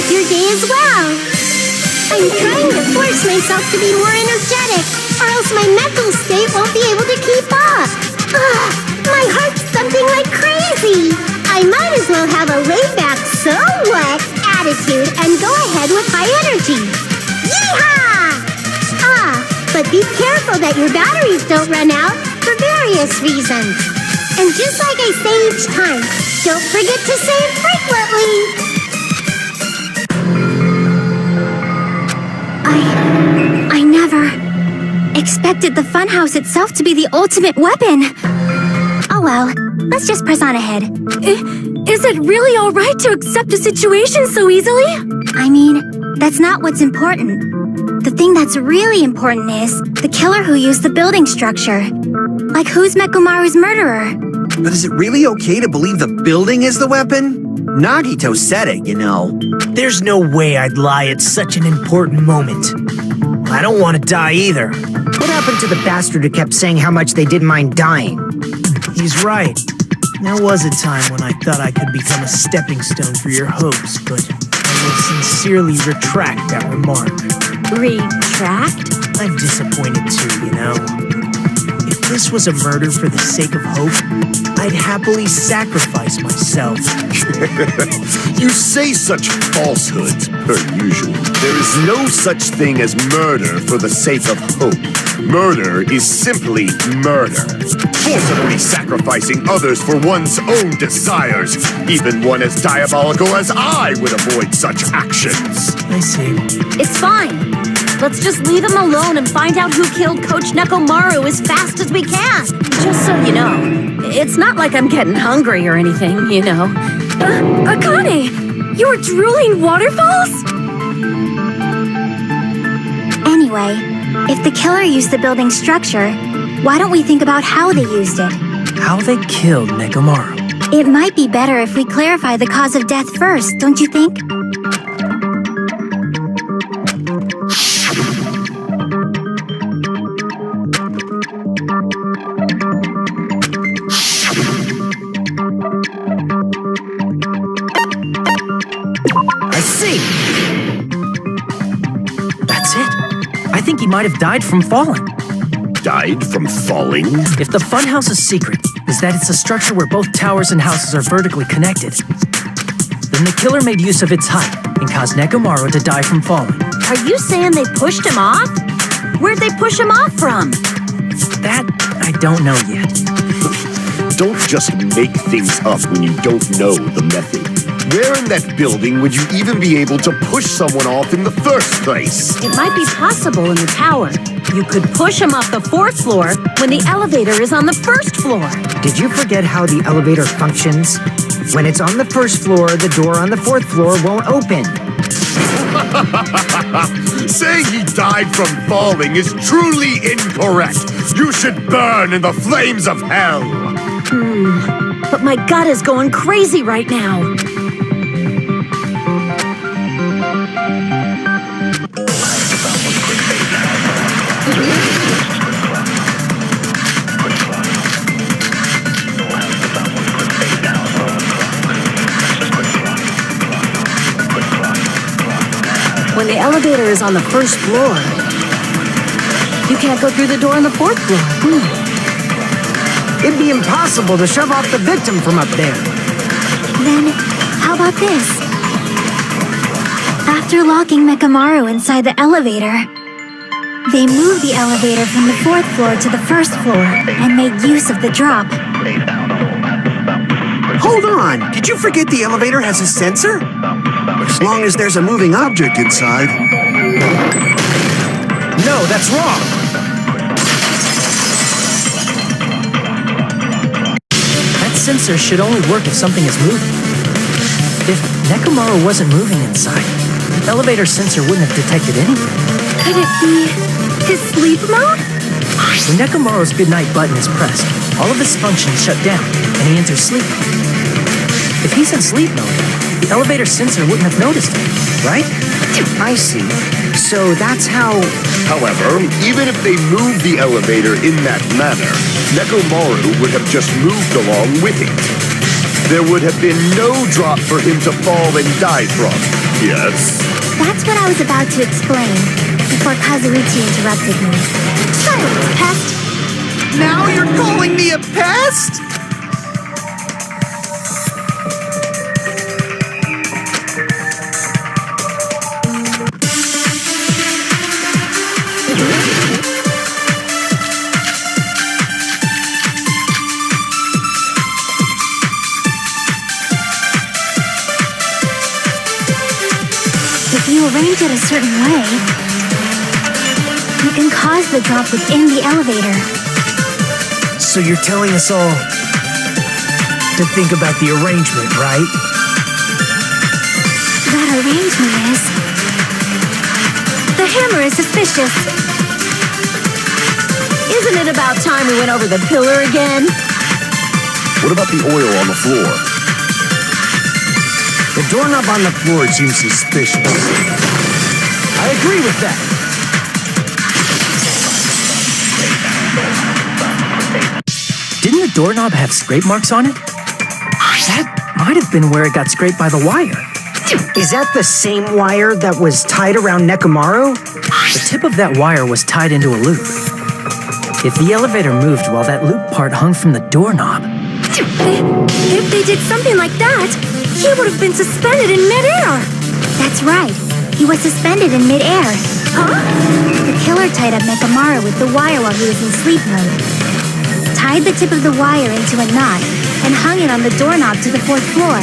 make your day as well. I'm trying to force myself to be more energetic, or else my mental state won't be able to keep up. Ugh, my heart's thumping like crazy. I might as well have a laid-back, so what attitude and go ahead with high energy. Yeehaw! But be careful that your batteries don't run out for various reasons. And just like I say each time, don't forget to save frequently. I never expected the funhouse itself to be the ultimate weapon. Oh well, let's just press on ahead. Is it really all right to accept a situation so easily? I mean, that's not what's important. The thing that's really important is the killer who used the building structure. Like, who's Mekomaru's murderer? But is it really okay to believe the building is the weapon? Nagito said it, you know. There's no way I'd lie at such an important moment. I don't want to die either. What happened to the bastard who kept saying how much they didn't mind dying? He's right. There was a time when I thought I could become a stepping stone for your hopes, but I will sincerely retract that remark. Retract? I'm disappointed too, you know. If this was a murder for the sake of hope, I'd happily sacrifice myself. You say such falsehoods, per usual. There is no such thing as murder for the sake of hope. Murder is simply murder. Forcibly sacrificing others for one's own desires. Even one as diabolical as I would avoid such actions. I see. It's fine. Let's just leave him alone and find out who killed Coach Nekomaru as fast as we can. Just so you know, it's not like I'm getting hungry or anything, you know. Akane! You're drooling waterfalls? Anyway, if the killer used the building structure, why don't we think about how they used it? How they killed Nekomaru. It might be better if we clarify the cause of death first, don't you think? I see. That's it. I think he might have died from falling. Died from falling? If the funhouse's secret is that it's a structure where both towers and houses are vertically connected, then the killer made use of its height and caused Nekomaru to die from falling. Are you saying they pushed him off? Where'd they push him off from? That I don't know yet. Don't just make things up when you don't know the method. Where in that building would you even be able to push someone off in the first place? It might be possible in the tower. You could push him off the 4th floor when the elevator is on the 1st floor. Did you forget how the elevator functions? When it's on the 1st floor, the door on the 4th floor won't open. Saying he died from falling is truly incorrect. You should burn in the flames of hell. But my gut is going crazy right now. When the elevator is on the 1st floor, you can't go through the door on the 4th floor. It'd be impossible to shove off the victim from up there. Then, how about this? After locking Mekomaru inside the elevator, they moved the elevator from the 4th floor to the 1st floor and made use of the drop. Hold on! Did you forget the elevator has a sensor? As long as there's a moving object inside. No, that's wrong. That sensor should only work if something is moving. If Nekomaru wasn't moving inside, the elevator sensor wouldn't have detected anything. Could it be his sleep mode? When Nekomaru's goodnight button is pressed, all of his functions shut down, and he enters sleep mode. If he's in sleep mode, the elevator sensor wouldn't have noticed him, right? I see. So that's how... However, even if they moved the elevator in that manner, Nekomaru would have just moved along with it. there would have been no drop for him to fall and die from. Yes? That's what I was about to explain before Kazuichi interrupted me. Silence, pest! Now you're calling me a pest? If you arrange it a certain way, you can cause the drop within the elevator. So you're telling us all to think about the arrangement, right? That arrangement is... The hammer is suspicious. Isn't it about time we went over the pillar again? What about the oil on the floor? The doorknob on the floor seems suspicious. I agree with that. Didn't the doorknob have scrape marks on it? That might have been where it got scraped by the wire. Is that the same wire that was tied around Nekomaru? The tip of that wire was tied into a loop. If the elevator moved while that loop part hung from the doorknob... If they did something like that, he would have been suspended in midair. That's right. He was suspended in midair. Huh? The killer tied up Nekomaru with the wire while he was in sleep mode. Tied the tip of the wire into a knot and hung it on the doorknob to the 4th floor.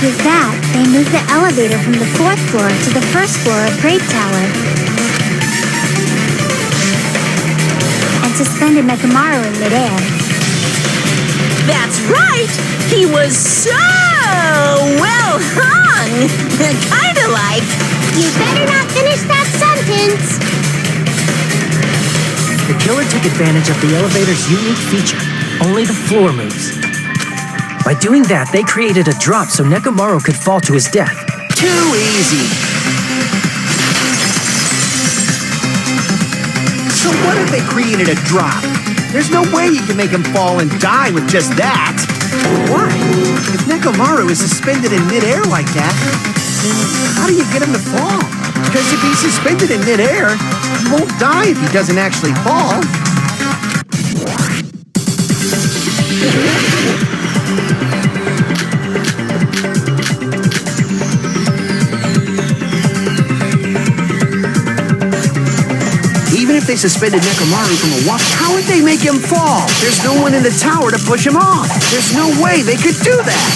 With that, they moved the elevator from the 4th floor to the 1st floor of Grape Tower. And suspended Nekomaru in midair. That's right! He was so well hung! Kinda like... You better not finish that sentence! The killer took advantage of the elevator's unique feature. Only the floor moves. By doing that, they created a drop so Nekomaru could fall to his death. Too easy. So what if they created a drop? There's no way you can make him fall and die with just that. Why? If Nekomaru is suspended in midair like that, then how do you get him to fall? Because if he's suspended in midair, he won't die if he doesn't actually fall. Even if they suspended Nekomaru from a wall, how would they make him fall? There's no one in the tower to push him off. There's no way they could do that.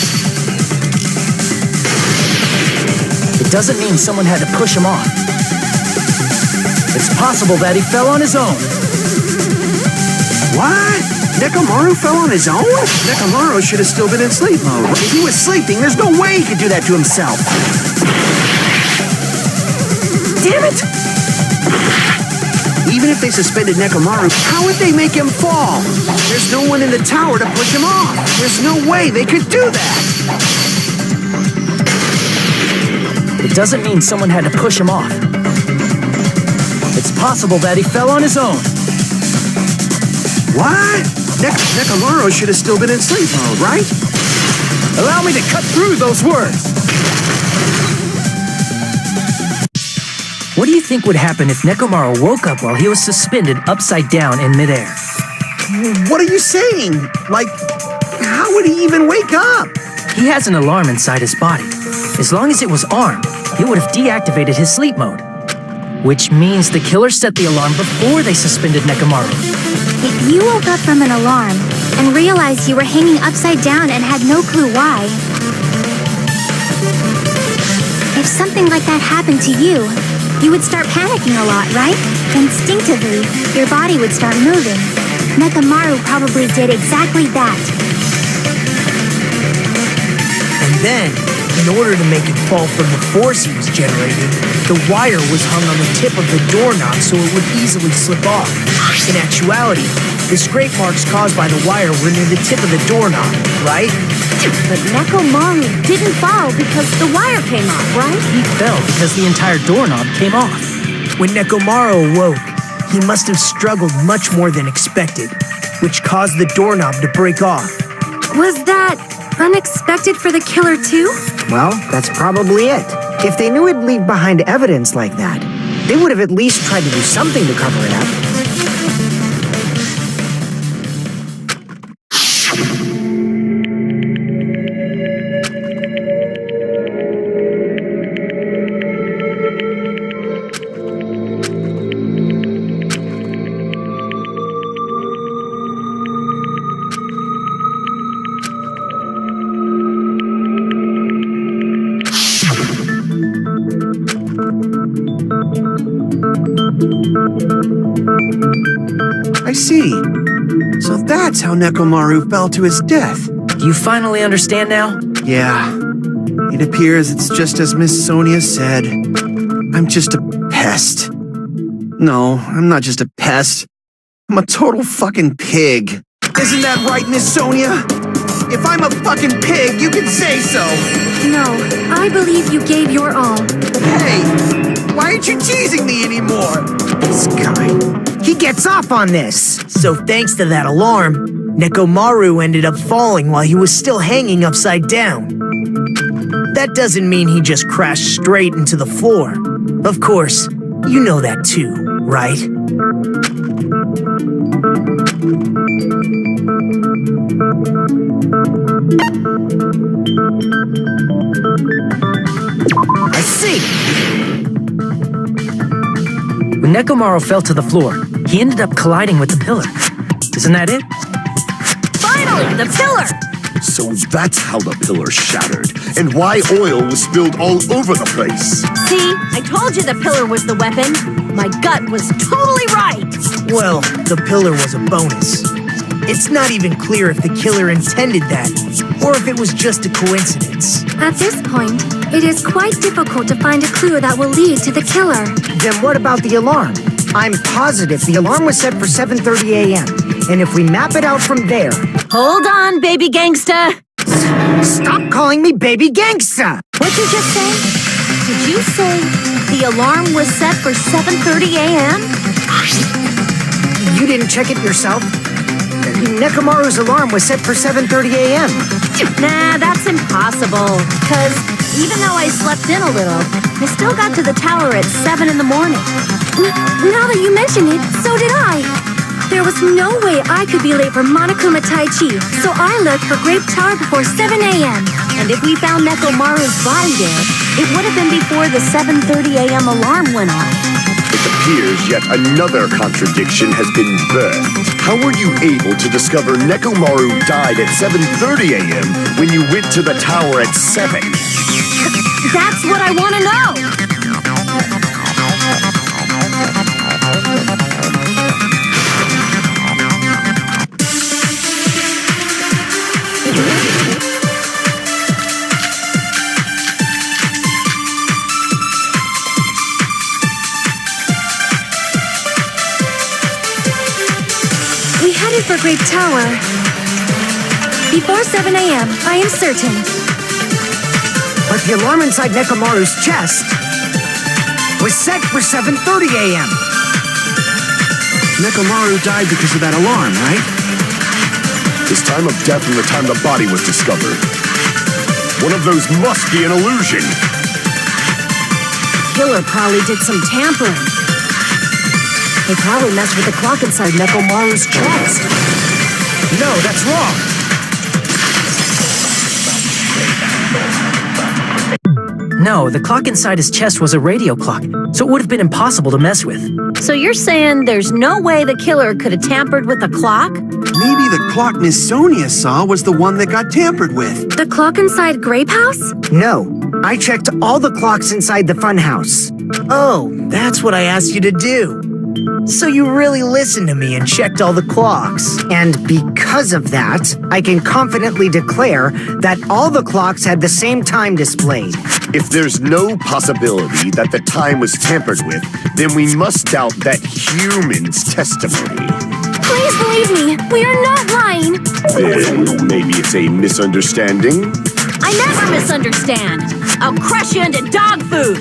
It doesn't mean someone had to push him off. It's possible that he fell on his own. What? Nekomaru fell on his own? Nekomaru should have still been in sleep mode. If he was sleeping, there's no way he could do that to himself. Damn it! Even if they suspended Nekomaru, how would they make him fall? There's no one in the tower to push him off. There's no way they could do that. It doesn't mean someone had to push him off. It's possible that he fell on his own. What? Nekomaru should have still been in sleep mode, right? Allow me to cut through those words. What do you think would happen if Nekomaru woke up while he was suspended upside down in midair? What are you saying? Like, how would he even wake up? He has an alarm inside his body. As long as it was armed, it would have deactivated his sleep mode. Which means the killer set the alarm before they suspended Nekomaru. If you woke up from an alarm and realized you were hanging upside down and had no clue why, if something like that happened to you, you would start panicking a lot, right? Instinctively, your body would start moving. Nekomaru probably did exactly that. And then, in order to make it fall from the force he was generating, the wire was hung on the tip of the doorknob so it would easily slip off. In actuality, the scrape marks caused by the wire were near the tip of the doorknob, right? But Nekomaru didn't fall because the wire came off, right? He fell because the entire doorknob came off. When Nekomaru awoke, he must have struggled much more than expected, which caused the doorknob to break off. Was that Unexpected for the killer, too? Well, that's probably it. If they knew it'd leave behind evidence like that, they would have at least tried to do something to cover it up. I see. So that's how Nekomaru fell to his death. Do you finally understand now? Yeah. It appears it's just as Miss Sonia said. I'm just a pest. No, I'm not just a pest. I'm a total fucking pig. Isn't that right, Miss Sonia? If I'm a fucking pig, you can say so. No, I believe you gave your all. Hey, why aren't you teasing me anymore? This guy, he gets off on this. So thanks to that alarm, Nekomaru ended up falling while he was still hanging upside down. That doesn't mean he just crashed straight into the floor. Of course, you know that too, right? I see. When Nekomaru fell to the floor, he ended up colliding with the pillar. Isn't that it? Finally, the pillar! So that's how the pillar shattered, and why oil was spilled all over the place. See, I told you the pillar was the weapon. My gut was totally right. Well, the pillar was a bonus. It's not even clear if the killer intended that, or if it was just a coincidence. At this point, it is quite difficult to find a clue that will lead to the killer. Then what about the alarm? I'm positive the alarm was set for 7:30 a.m. And if we map it out from there... Hold on, baby gangsta. Stop calling me baby gangsta! What'd you just say? Did you say the alarm was set for 7:30 a.m.? You didn't check it yourself? Nekomaru's alarm was set for 7:30 a.m. Nah, that's impossible. Because even though I slept in a little, I still got to the tower at 7 in the morning. Now that you mention it, so did I. There was no way I could be late for Monokuma Tai Chi, so I left for Grape Tower before 7 a.m. And if we found Nekomaru's body there, it would have been before the 7:30 a.m. alarm went off. It appears yet another contradiction has been birthed. How were you able to discover Nekomaru died at 7:30 a.m. when you went to the tower at 7? That's what I want to know! We headed for Grape Tower. Before 7 a.m., I am certain. But the alarm inside Nekomaru's chest was set for 7:30 a.m. Nekomaru died because of that alarm, right? His time of death and the time the body was discovered. One of those must be an illusion. Killer probably did some tampering. They probably messed with the clock inside Nekomaru's chest. No, that's wrong. No, the clock inside his chest was a radio clock, so it would have been impossible to mess with. So you're saying there's no way the killer could have tampered with the clock? Maybe the clock Miss Sonia saw was the one that got tampered with. The clock inside Grape House? No, I checked all the clocks inside the funhouse. Oh, that's what I asked you to do. So you really listened to me and checked all the clocks. And because of that, I can confidently declare that all the clocks had the same time displayed. If there's no possibility that the time was tampered with, then we must doubt that human's testimony. Please believe me, we are not lying. Then maybe it's a misunderstanding? I never misunderstand. I'll crush you into dog food.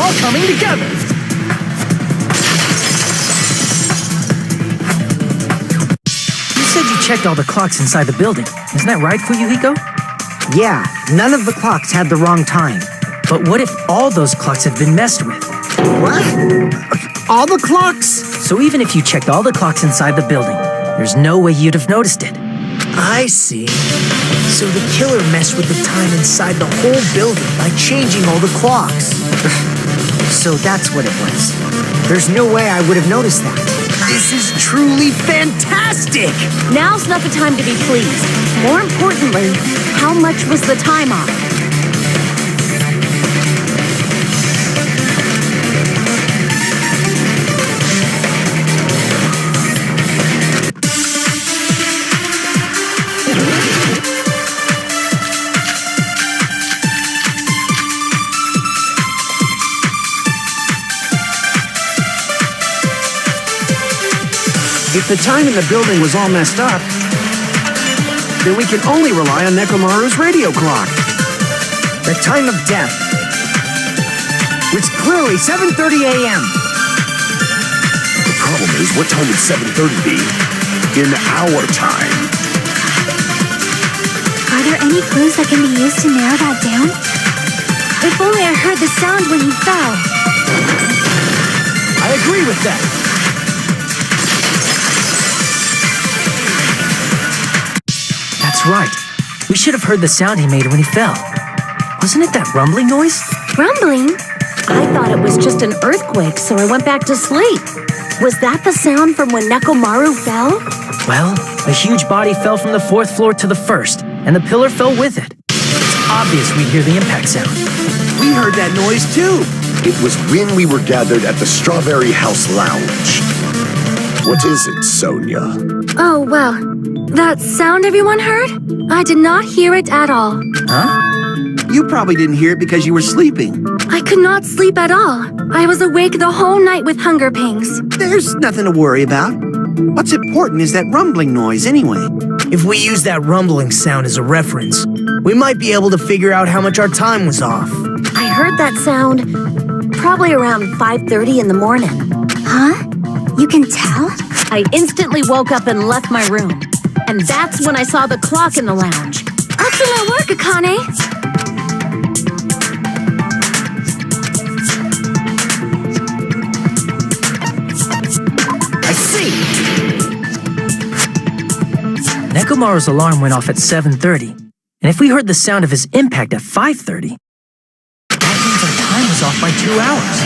all coming together. You said you checked all the clocks inside the building. Isn't that right, Fuyuhiko? Yeah, none of the clocks had the wrong time. But what if all those clocks have been messed with? What? All the clocks? So even if you checked all the clocks inside the building, there's no way you'd have noticed it. I see. So the killer messed with the time inside the whole building by changing all the clocks. So that's what it was. There's no way I would have noticed that. This is truly fantastic! Now's not the time to be pleased. More importantly, how much was the time off? If the time in the building was all messed up, then we can only rely on Nekomaru's radio clock. The time of death was clearly 7:30 a.m. The problem is, what time would 7:30 be? In our time. Are there any clues that can be used to narrow that down? If only I heard the sound when he fell. I agree with that. That's right. We should have heard the sound he made when he fell. Wasn't it that rumbling noise? Rumbling? I thought it was just an earthquake, so I went back to sleep. Was that the sound from when Nekomaru fell? Well, a huge body fell from the 4th floor to the 1st, and the pillar fell with it. It's obvious we'd hear the impact sound. We heard that noise too. It was when we were gathered at the Strawberry House Lounge. What is it, Sonia? Oh, well, that sound everyone heard? I did not hear it at all. Huh? You probably didn't hear it because you were sleeping. I could not sleep at all. I was awake the whole night with hunger pangs. There's nothing to worry about. What's important is that rumbling noise anyway. If we use that rumbling sound as a reference, we might be able to figure out how much our time was off. I heard that sound probably around 5:30 in the morning. Huh? You can tell? I instantly woke up and left my room. And that's when I saw the clock in the lounge. Excellent work, Akane. I see. Nekomaru's alarm went off at 7:30, and if we heard the sound of his impact at 5:30, that means our time was off by 2 hours.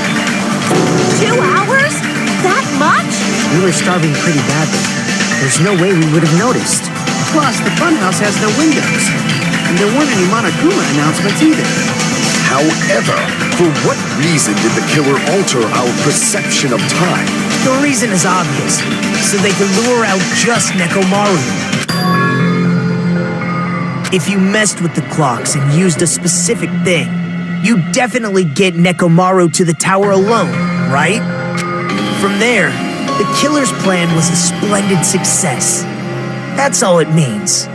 2 hours? That much? We were starving pretty badly. There's no way we would have noticed. Plus, the funhouse has no windows. And there weren't any Monokuma announcements either. However, for what reason did the killer alter our perception of time? The reason is obvious, so they could lure out just Nekomaru. If you messed with the clocks and used a specific thing, you'd definitely get Nekomaru to the tower alone, right? From there, the killer's plan was a splendid success. That's all it means.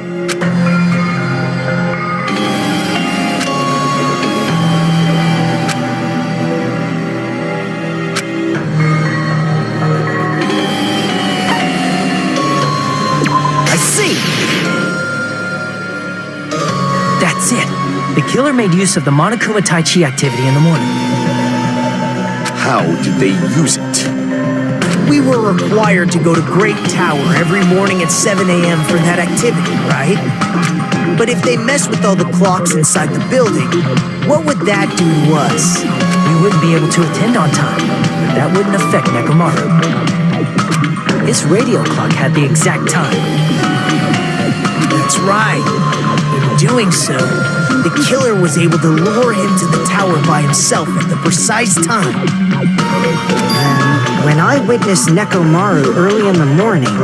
I see. That's it. The killer made use of the Monokuma Tai Chi activity in the morning. How did they use it? We were required to go to Great Tower every morning at 7 a.m. for that activity, right? But if they mess with all the clocks inside the building, what would that do to us? We wouldn't be able to attend on time, but that wouldn't affect Nekomaru. His radio clock had the exact time. That's right. In doing so, the killer was able to lure him to the tower by himself at the precise time. And when I witnessed Nekomaru early in the morning,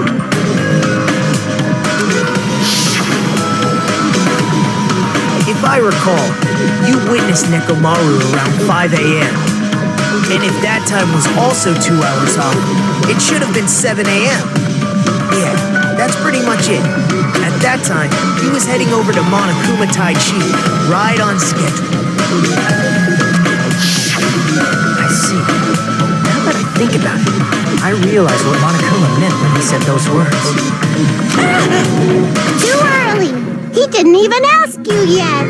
if I recall, you witnessed Nekomaru around 5 a.m. And if that time was also 2 hours off, it should have been 7 a.m. Yeah, that's pretty much it. At that time, he was heading over to Monokuma Tai Chi, right on schedule. think about it. I realized what Monokuma meant when he said those words. Too early. He didn't even ask you yet.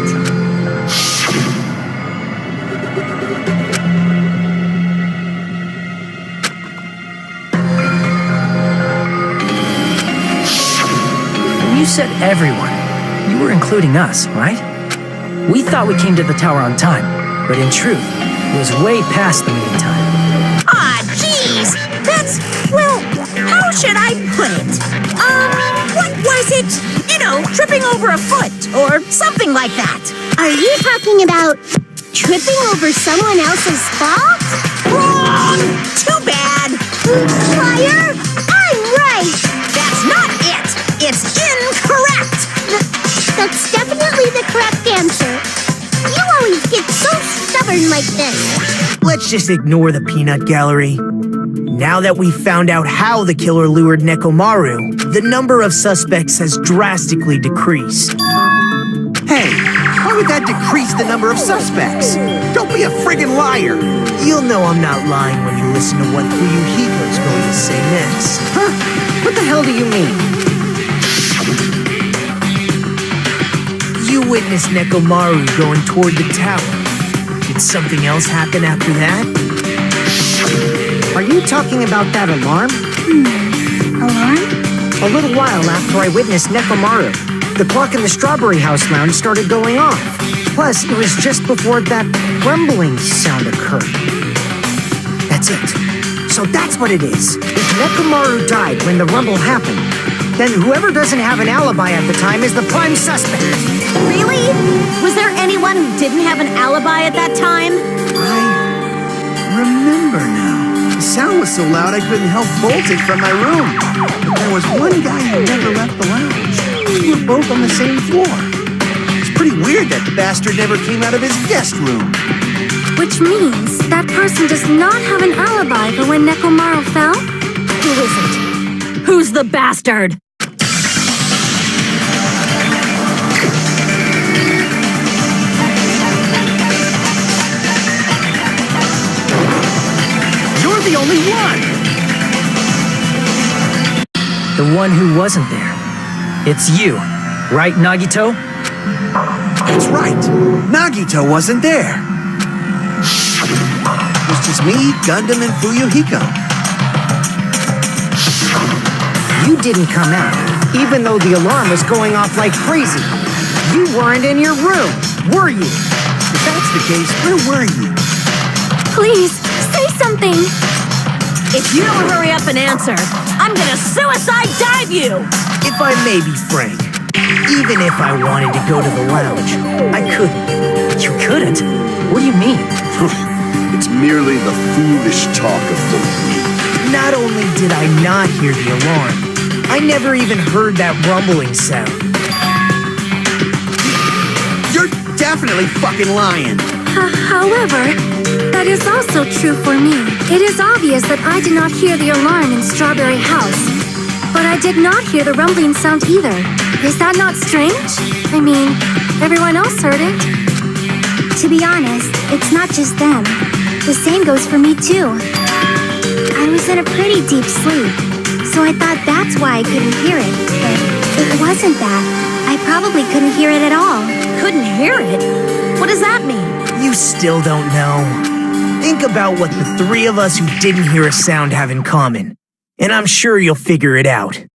When you said everyone, you were including us, right? We thought we came to the tower on time, but in truth, it was way past the meeting time. Aw, jeez! That's, well, how should I put it? What was it? You know, tripping over a foot, or something like that. Are you talking about tripping over someone else's fault? Wrong! Too bad! Liar! I'm right! That's not it! It's incorrect! That's definitely the correct answer. You always get so stubborn like this. Let's just ignore the peanut gallery. Now that we've found out how the killer lured Nekomaru, the number of suspects has drastically decreased. Hey, why would that decrease the number of suspects? Don't be a friggin' liar. You'll know I'm not lying when you listen to what Fuyuhiko's going to say next. Huh? What the hell do you mean? You witnessed Nekomaru going toward the tower. Did something else happen after that? Are you talking about that alarm? Alarm? A little while after I witnessed Nekomaru, the clock in the Strawberry House lounge started going off. Plus, it was just before that rumbling sound occurred. That's it. So that's what it is. If Nekomaru died when the rumble happened, then whoever doesn't have an alibi at the time is the prime suspect. Really? Was there anyone who didn't have an alibi at that time? I remember now. The sound was so loud I couldn't help bolt it from my room. But there was one guy who never left the lounge. We were both on the same floor. It's pretty weird that bastard never came out of his guest room. Which means that person does not have an alibi for when Nekomaru fell? Who is it? Who's the bastard? You're the only one! The one who wasn't there. It's you, right, Nagito? That's right. Nagito wasn't there. It was just me, Gundam, and Fuyuhiko. You didn't come out, even though the alarm was going off like crazy. You weren't in your room, were you? If that's the case, where were you? Please, say something! If you don't hurry up and answer, I'm gonna suicide dive you! If I may be frank, even if I wanted to go to the lounge, I couldn't. You couldn't? What do you mean? It's merely the foolish talk of both we. Not only did I not hear the alarm, I never even heard that rumbling sound. You're definitely fucking lying. However, that is also true for me. It is obvious that I did not hear the alarm in Strawberry House. But I did not hear the rumbling sound either. Is that not strange? I mean, everyone else heard it. To be honest, it's not just them. The same goes for me too. I was in a pretty deep sleep, so I thought that's why I couldn't hear it. But it wasn't that. I probably couldn't hear it at all. Couldn't hear it? What does that mean? You still don't know. Think about what the three of us who didn't hear a sound have in common, and I'm sure you'll figure it out.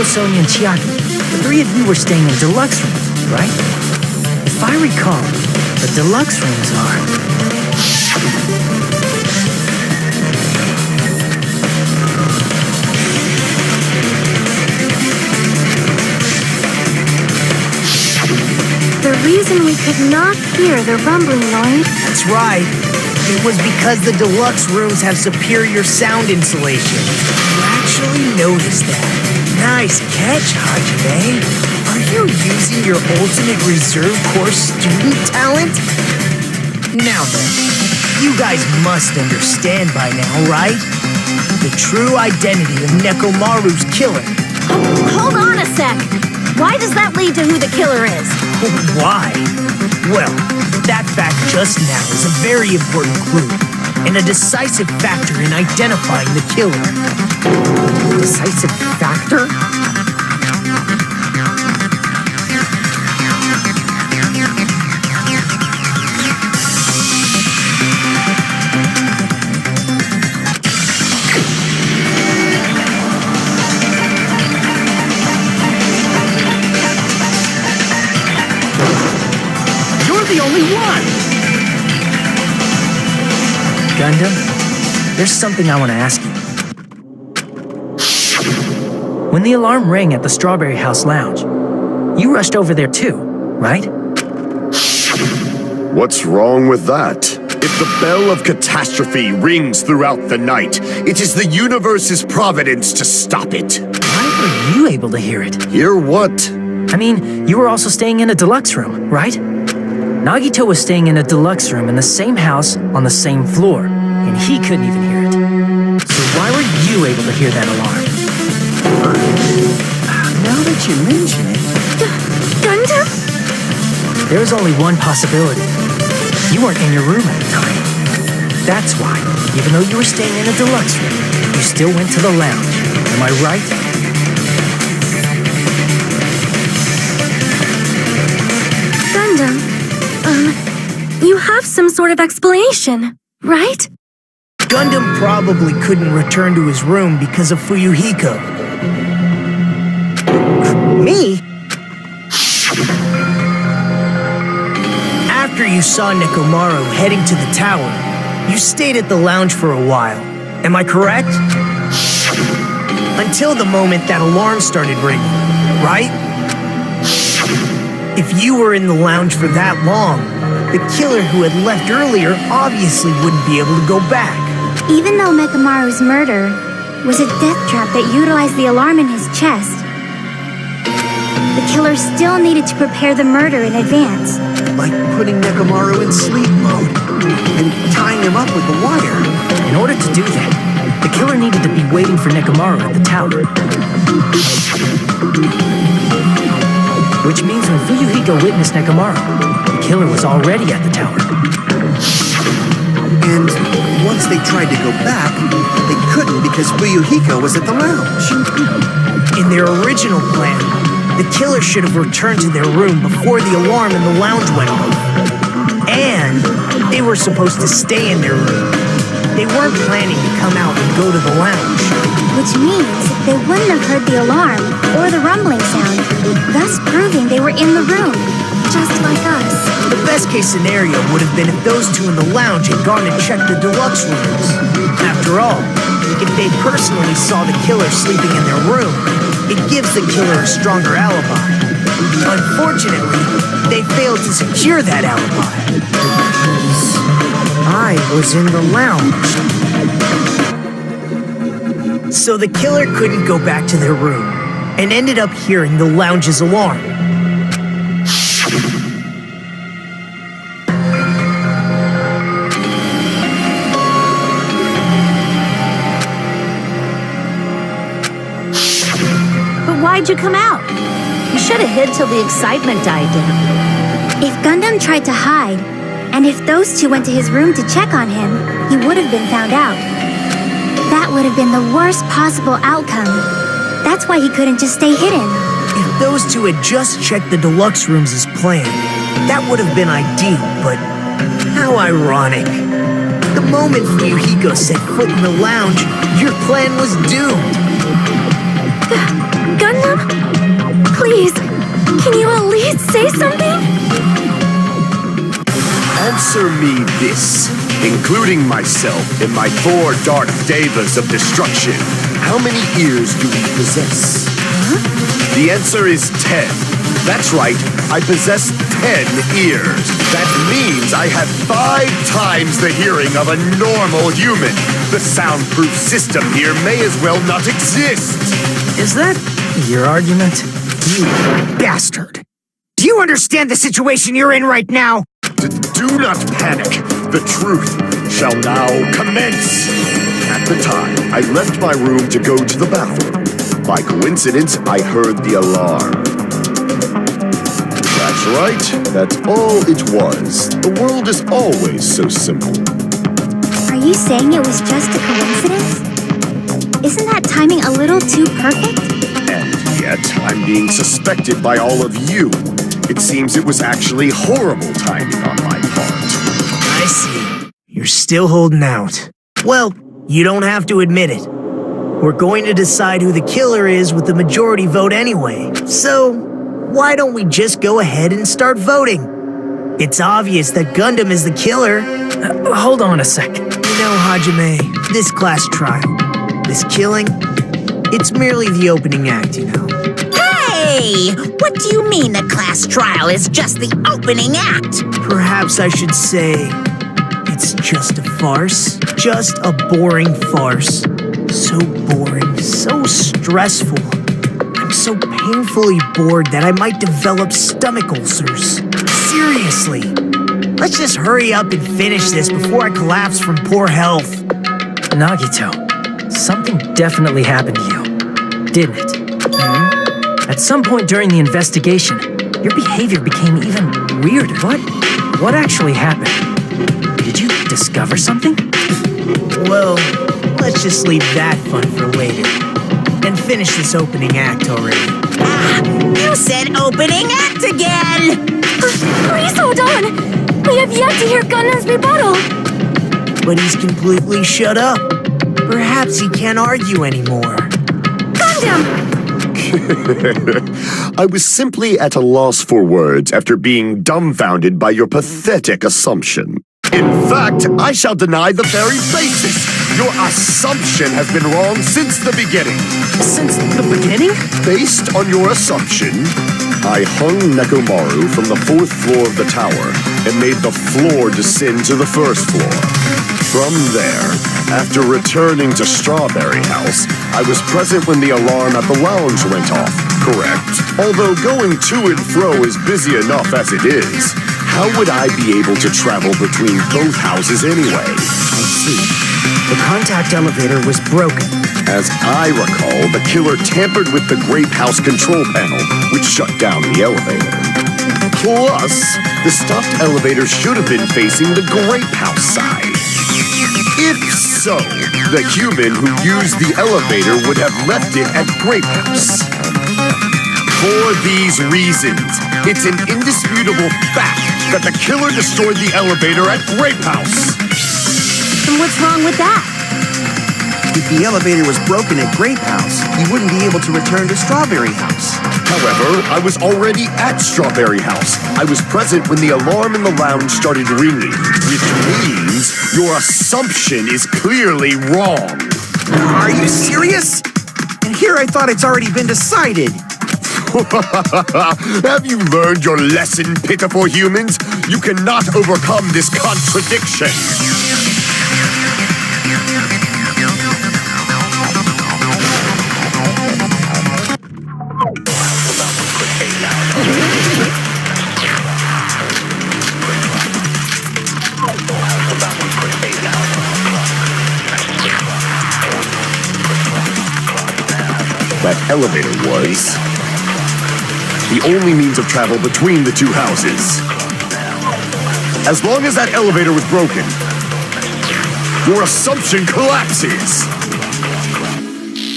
Sonia, and Chiaki, the three of you were staying in deluxe rooms, right? If I recall, the deluxe rooms are... The reason we could not hear the rumbling noise. That's right. It was because the deluxe rooms have superior sound insulation. You actually noticed that. Nice catch, Hajime. Are you using your ultimate reserve course student talent? Now then, you guys must understand by now, right? The true identity of Nekomaru's killer. Hold on a sec. Why does that lead to who the killer is? Why? Well, that fact just now is a very important clue and a decisive factor in identifying the killer. Decisive factor? The only one! Gundam, there's something I want to ask you. When the alarm rang at the Strawberry House Lounge, you rushed over there too, right? What's wrong with that? If the bell of catastrophe rings throughout the night, it is the universe's providence to stop it. Why were you able to hear it? Hear what? I mean, you were also staying in a deluxe room, right? Nagito was staying in a deluxe room in the same house on the same floor, and he couldn't even hear it. So why were you able to hear that alarm? Now that you mention it... Gundam? There was only one possibility. You weren't in your room at the time. That's why, even though you were staying in a deluxe room, you still went to the lounge. Am I right? Gundam, you have some sort of explanation, right? Gundam probably couldn't return to his room because of Fuyuhiko. Me? After you saw Nekomaru heading to the tower, you stayed at the lounge for a while. Am I correct? Until the moment that alarm started ringing, right? If you were in the lounge for that long, the killer who had left earlier obviously wouldn't be able to go back. Even though Nekomaru's murder was a death trap that utilized the alarm in his chest, the killer still needed to prepare the murder in advance. Like putting Nekomaru in sleep mode and tying him up with the wire. In order to do that, the killer needed to be waiting for Nekomaru at the tower. Which means when Fuyuhiko witnessed Nekomaru, the killer was already at the tower. And once they tried to go back, they couldn't because Fuyuhiko was at the lounge. In their original plan, the killer should have returned to their room before the alarm in the lounge went off. And they were supposed to stay in their room. They weren't planning to come out and go to the lounge. Which means they wouldn't have heard the alarm or the rumbling sound, thus proving they were in the room, just like us. The best case scenario would have been if those two in the lounge had gone and checked the deluxe rooms. After all, if they personally saw the killer sleeping in their room, it gives the killer a stronger alibi. Unfortunately, they failed to secure that alibi. I was in the lounge. So the killer couldn't go back to their room and ended up hearing the lounge's alarm. But why'd you come out? You should have hid till the excitement died down. If Gundam tried to hide, and if those two went to his room to check on him, he would have been found out. That would have been the worst possible outcome. That's why he couldn't just stay hidden. If those two had just checked the deluxe rooms as planned, that would have been ideal, but how ironic. The moment Fuyuhiko set foot in the lounge, your plan was doomed. Gundam? Please, can you at least say something? Answer me this. Including myself and my 4 dark devas of destruction, how many ears do we possess? The answer is 10. That's right, I possess 10 ears. That means I have 5 times the hearing of a normal human. The soundproof system here may as well not exist. Is that your argument? You bastard! Do you understand the situation you're in right now? Do not panic. The truth shall now commence. At the time, I left my room to go to the bathroom. By coincidence, I heard the alarm. That's right. That's all it was. The world is always so simple. Are you saying it was just a coincidence? Isn't that timing a little too perfect? And yet, I'm being suspected by all of you. It seems it was actually horrible timing on my part. I see. You're still holding out. Well, you don't have to admit it. We're going to decide who the killer is with the majority vote anyway. So, why don't we just go ahead and start voting? It's obvious that Gundam is the killer. Hold on a sec. You know, Hajime, this class trial, this killing, it's merely the opening act, you know. Hey! What do you mean the class trial is just the opening act? Perhaps I should say it's just a farce. Just a boring farce. So boring, so stressful. I'm so painfully bored that I might develop stomach ulcers. Seriously. Let's just hurry up and finish this before I collapse from poor health. Nagito, something definitely happened to you, didn't it? At some point during the investigation, your behavior became even weirder. What actually happened? Did you discover something? Well, let's just leave that fun for later. And finish this opening act already. Ah, you said opening act again! Please hold on! We have yet to hear Gundam's rebuttal! But he's completely shut up. Perhaps he can't argue anymore. Gundam! I was simply at a loss for words after being dumbfounded by your pathetic assumption. In fact, I shall deny the very basis. Your assumption has been wrong since the beginning. Since the beginning? Based on your assumption, I hung Nekomaru from the 4th floor of the tower and made the floor descend to the 1st floor. From there, after returning to Strawberry House, I was present when the alarm at the lounge went off, correct? Although going to and fro is busy enough as it is, how would I be able to travel between both houses anyway? I see. The contact elevator was broken. As I recall, the killer tampered with the Grape House control panel, which shut down the elevator. Plus, the stuffed elevator should have been facing the Grape House side. If so, the human who used the elevator would have left it at Grape House. For these reasons, it's an indisputable fact that the killer destroyed the elevator at Grape House. And what's wrong with that? If the elevator was broken at Grape House, you wouldn't be able to return to Strawberry House. However, I was already at Strawberry House. I was present when the alarm in the lounge started ringing, which means your assumption is clearly wrong. Are you serious? And here I thought it's already been decided. Have you learned your lesson, pitiful humans? You cannot overcome this contradiction. That elevator was the only means of travel between the two houses. As long as that elevator was broken, your assumption collapses.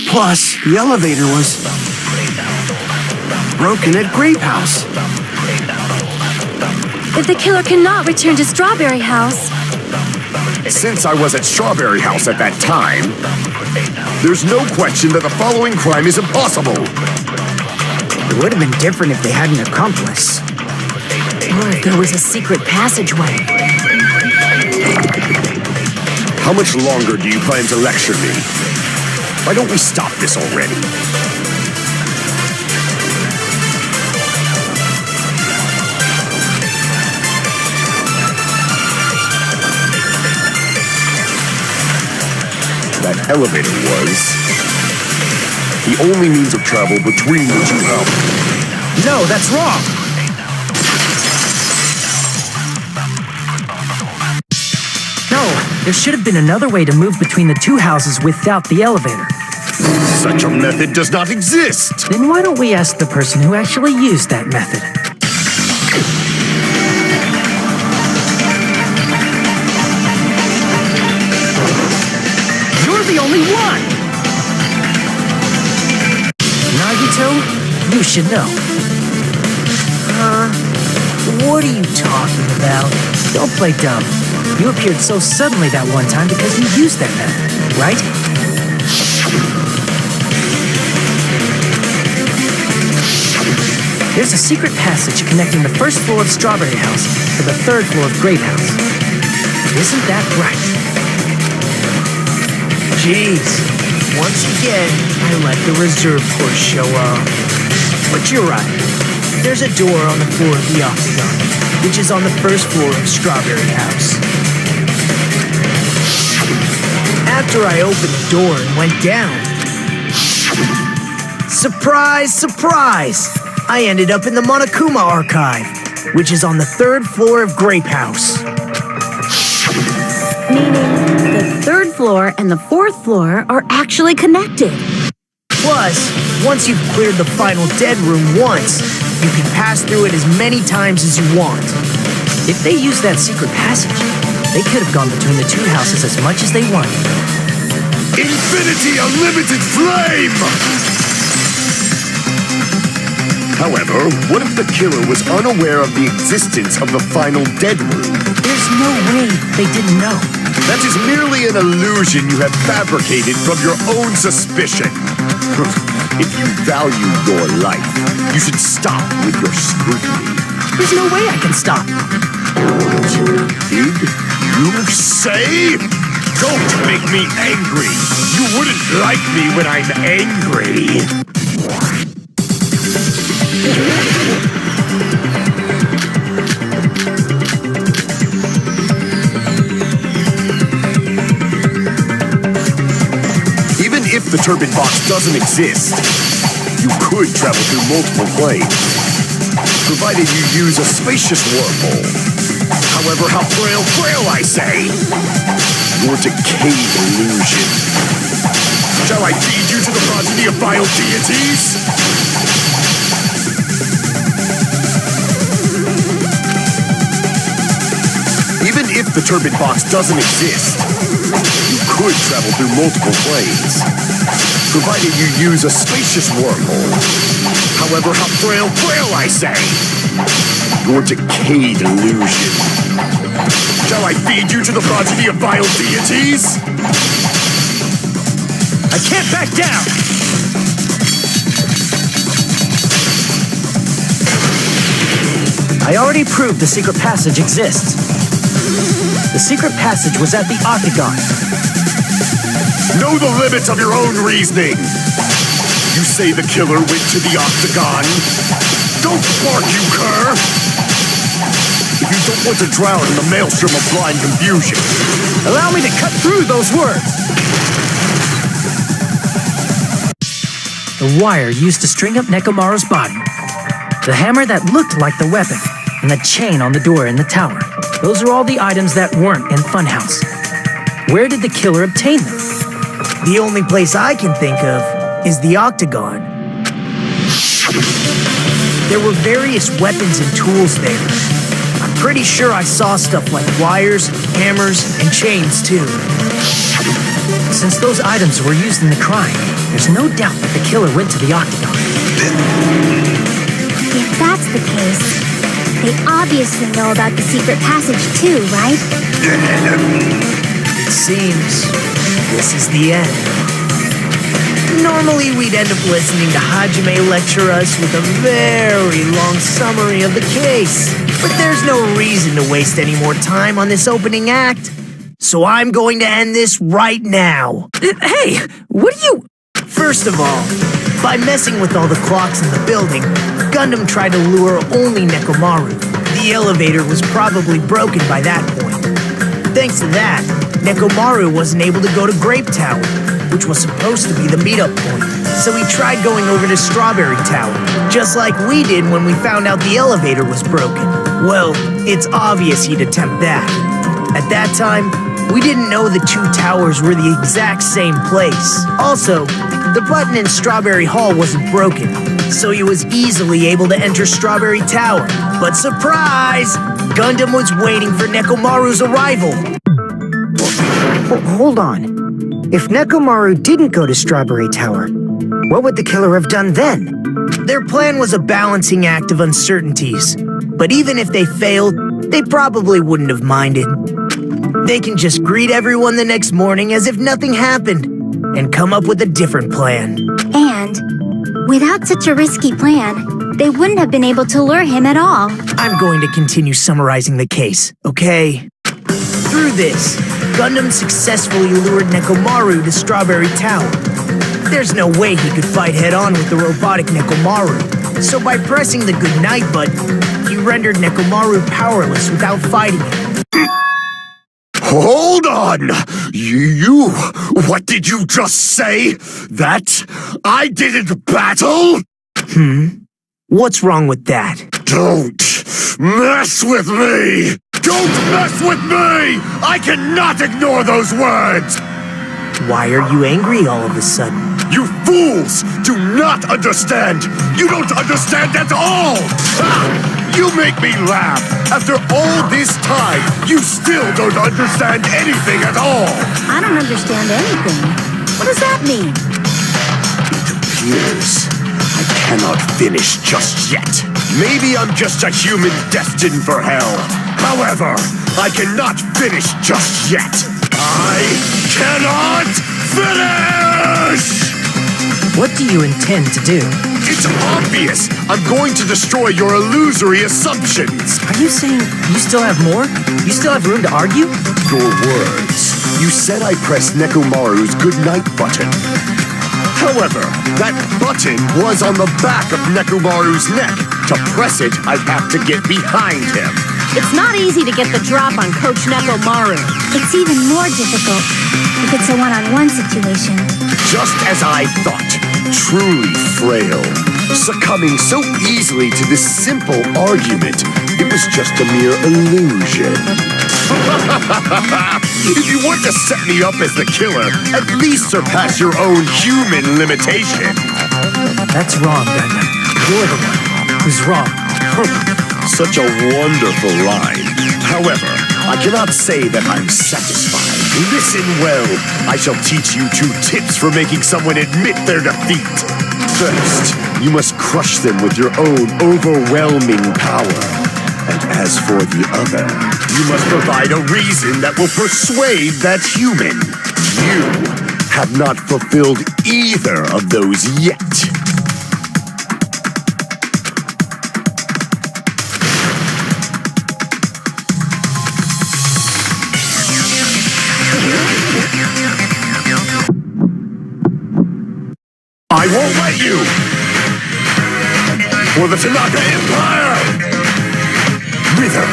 Plus, the elevator was broken at Grape House. If the killer cannot return to Strawberry House, Since I was at Strawberry House at that time, there's no question that the following crime is impossible. It would have been different if they had an accomplice. Or if there was a secret passageway. How much longer do you plan to lecture me? Why don't we stop this already? That elevator was the only means of travel between the two houses. No, that's wrong! No, there should have been another way to move between the two houses without the elevator. Such a method does not exist. Then why don't we ask the person who actually used that method? You're the only one! Nagito, you should know. What are you talking about? Don't play dumb. You appeared so suddenly that one time because you used that method, right? There's a secret passage connecting the first floor of Strawberry House to the third floor of Grape House. Isn't that right? Jeez. Once again, I let the reserve course show up. But you're right. There's a door on the floor of the Octagon, which is on the first floor of Strawberry House. After I opened the door and went down, surprise, surprise! I ended up in the Monokuma Archive, which is on the third floor of Grape House. Meaning the third floor and the fourth floor are actually connected. Plus, once you've cleared the final dead room once, you can pass through it as many times as you want. If they used that secret passage, they could have gone between the two houses as much as they wanted. Infinity Unlimited Flame! However, what if the killer was unaware of the existence of the final dead room? There's no way they didn't know. That is merely an illusion you have fabricated from your own suspicion. If you value your life, you should stop with your scrutiny. There's no way I can stop. Did you say? Don't make me angry. You wouldn't like me when I'm angry. Even if the turbine box doesn't exist, you could travel through multiple planes, provided you use a spacious wormhole. However, how frail I say! Your decayed illusion. Shall I feed you to the progeny of vile deities? Even if the turbine box doesn't exist, you could travel through multiple planes, provided you use a spacious wormhole. However, how frail I say! Your decayed illusion. Shall I feed you to the progeny of vile deities? I can't back down! I already proved the secret passage exists. The secret passage was at the Octagon. Know the limits of your own reasoning. You say the killer went to the Octagon. Don't bark, you cur! If you don't want to drown in the maelstrom of blind confusion, Allow me to cut through those words! The wire used to string up Nekomaru's body. The hammer that looked like the weapon. And the chain on the door in the tower. Those are all the items that weren't in Funhouse. Where did the killer obtain them? The only place I can think of is the Octagon. There were various weapons and tools there. I'm pretty sure I saw stuff like wires, hammers, and chains too. Since those items were used in the crime, there's no doubt that the killer went to the Octagon. If that's the case, they obviously know about the secret passage too, right? Seems this is the end. Normally, we'd end up listening to Hajime lecture us with a very long summary of the case. But there's no reason to waste any more time on this opening act. So I'm going to end this right now. Hey, what are you... First of all, by messing with all the clocks in the building, Gundam tried to lure only Nekomaru. The elevator was probably broken by that point. Thanks to that, Nekomaru wasn't able to go to Grape Tower, which was supposed to be the meetup point. So he tried going over to Strawberry Tower, just like we did when we found out the elevator was broken. Well, it's obvious he'd attempt that. At that time, we didn't know the two towers were the exact same place. Also, the button in Strawberry Hall wasn't broken, so he was easily able to enter Strawberry Tower. But surprise! Gundam was waiting for Nekomaru's arrival. Hold on. If Nekomaru didn't go to Strawberry Tower, what would the killer have done then? Their plan was a balancing act of uncertainties. But even if they failed, they probably wouldn't have minded. They can just greet everyone the next morning as if nothing happened, and come up with a different plan. And without such a risky plan, they wouldn't have been able to lure him at all. I'm going to continue summarizing the case, okay? Through this, Gundam successfully lured Nekomaru to Strawberry Tower. There's no way he could fight head-on with the robotic Nekomaru, so by pressing the goodnight button, he rendered Nekomaru powerless without fighting him. Hold on! What did you just say? That I didn't battle? What's wrong with that? Don't mess with me! Don't mess with me! I cannot ignore those words! Why are you angry all of a sudden? You fools do not understand! You don't understand at all! Ha! You make me laugh! After all this time, you still don't understand anything at all! I don't understand anything. What does that mean? It appears I cannot finish just yet. Maybe I'm just a human destined for hell. However, I cannot finish just yet. I cannot finish! What do you intend to do? It's obvious! I'm going to destroy your illusory assumptions! Are you saying you still have more? You still have room to argue? Your words. You said I pressed Nekomaru's goodnight button. However, that button was on the back of Nekomaru's neck. To press it, I'd have to get behind him. It's not easy to get the drop on Coach Nekomaru. It's even more difficult if it's a one-on-one situation. Just as I thought. Truly frail. Succumbing so easily to this simple argument. It was just a mere illusion. If you want to set me up as the killer, at least surpass your own human limitation. That's wrong, Gundam. You're the one who's wrong. Such a wonderful line. However, I cannot say that I'm satisfied. Listen well. I shall teach you 2 tips for making someone admit their defeat. First, you must crush them with your own overwhelming power. And as for the other, you must provide a reason that will persuade that human. You have not fulfilled either of those yet. I won't let you! For the Tanaka Empire! Wither!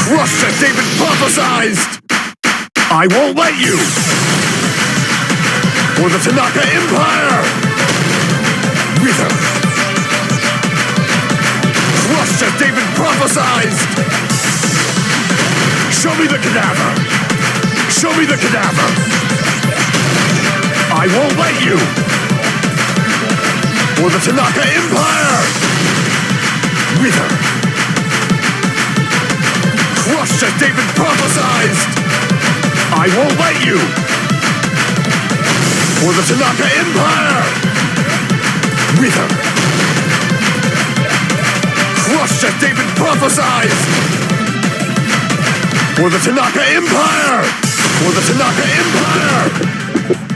Crush as David prophesized! I won't let you! For the Tanaka Empire! Wither! Crush as David prophesized! Show me the cadaver! Show me the cadaver! I won't let you! For the Tanaka Empire! Wither! Crush as David prophesized! I won't let you! For the Tanaka Empire! Wither! Crush as David prophesized! For the Tanaka Empire! For the Tanaka Empire!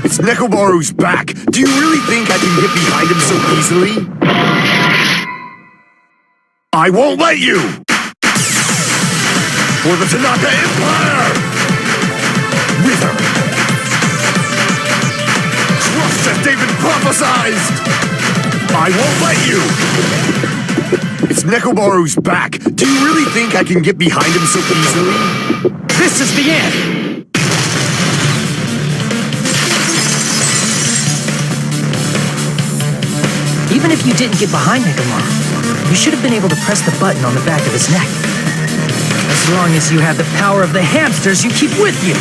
It's Nekomaru's back. Do you really think I can get behind him so easily? I won't let you! For the Tanaka Empire! Wither! Trust as they've been prophesized! I won't let you! It's Nekomaru's back. Do you really think I can get behind him so easily? This is the end! Even if you didn't get behind Nekomaru, you should have been able to press the button on the back of his neck. As long as you have the power of the hamsters you keep with you.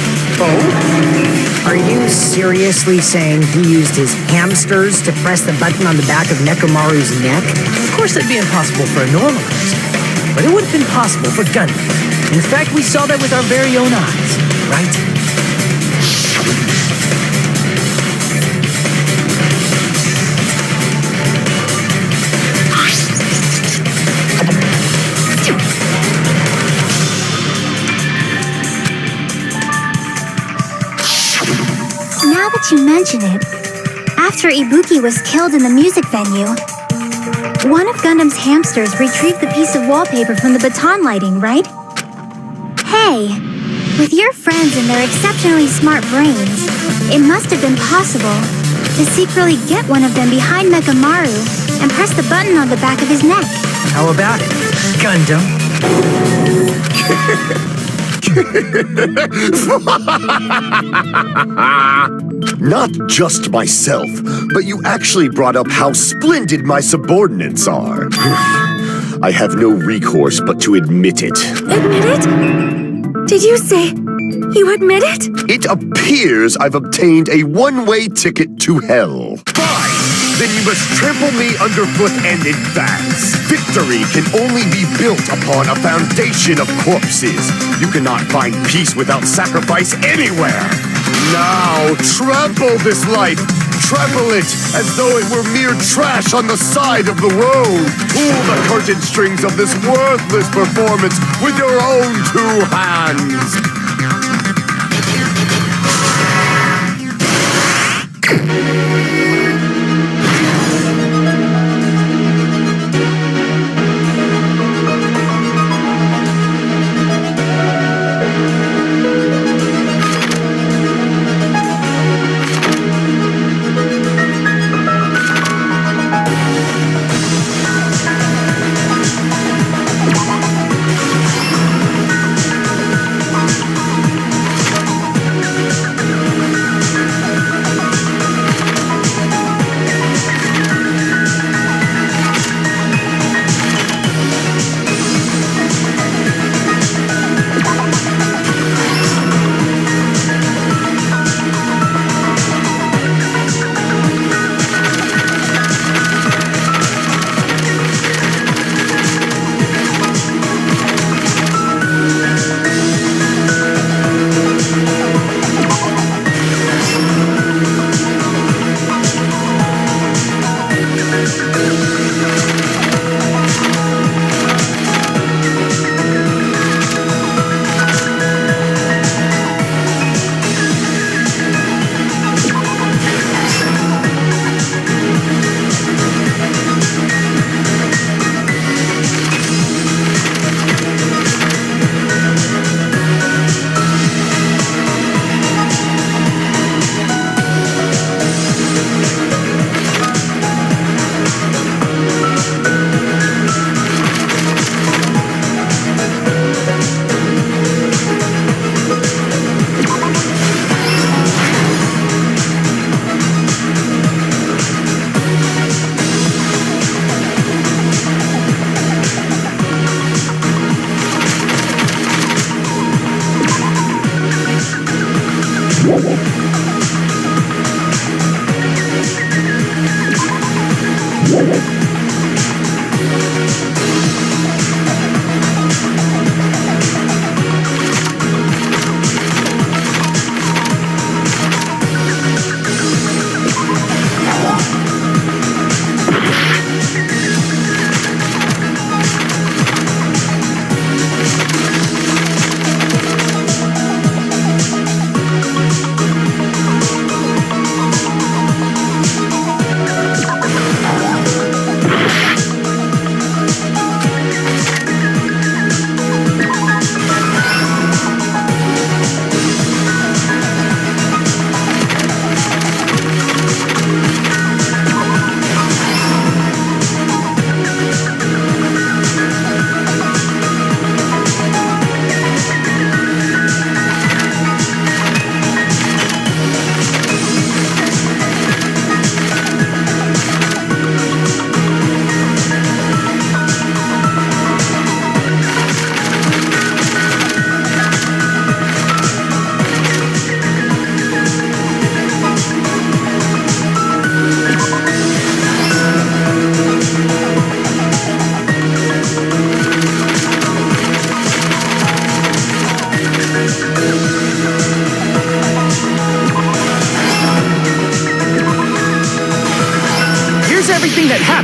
Are you seriously saying he used his hamsters to press the button on the back of Nekomaru's neck? Of course that'd be impossible for a normal hamster, but it would have been possible for Gundam. In fact, we saw that with our very own eyes, right? Now that you mention it, after Ibuki was killed in the music venue, one of Gundam's hamsters retrieved the piece of wallpaper from the baton lighting, right? Hey, with your friends and their exceptionally smart brains, it must have been possible to secretly get one of them behind Nekomaru and press the button on the back of his neck. How about it, Gundam? Not just myself, but you actually brought up how splendid my subordinates are. I have no recourse but to admit it. Admit it? Did you say you admit it? It appears I've obtained a one-way ticket to hell. Fine! Then you must trample me underfoot and advance. Victory can only be built upon a foundation of corpses. You cannot find peace without sacrifice anywhere. Now, trample this life. Trample it as though it were mere trash on the side of the road. Pull the curtain strings of this worthless performance with your own two hands.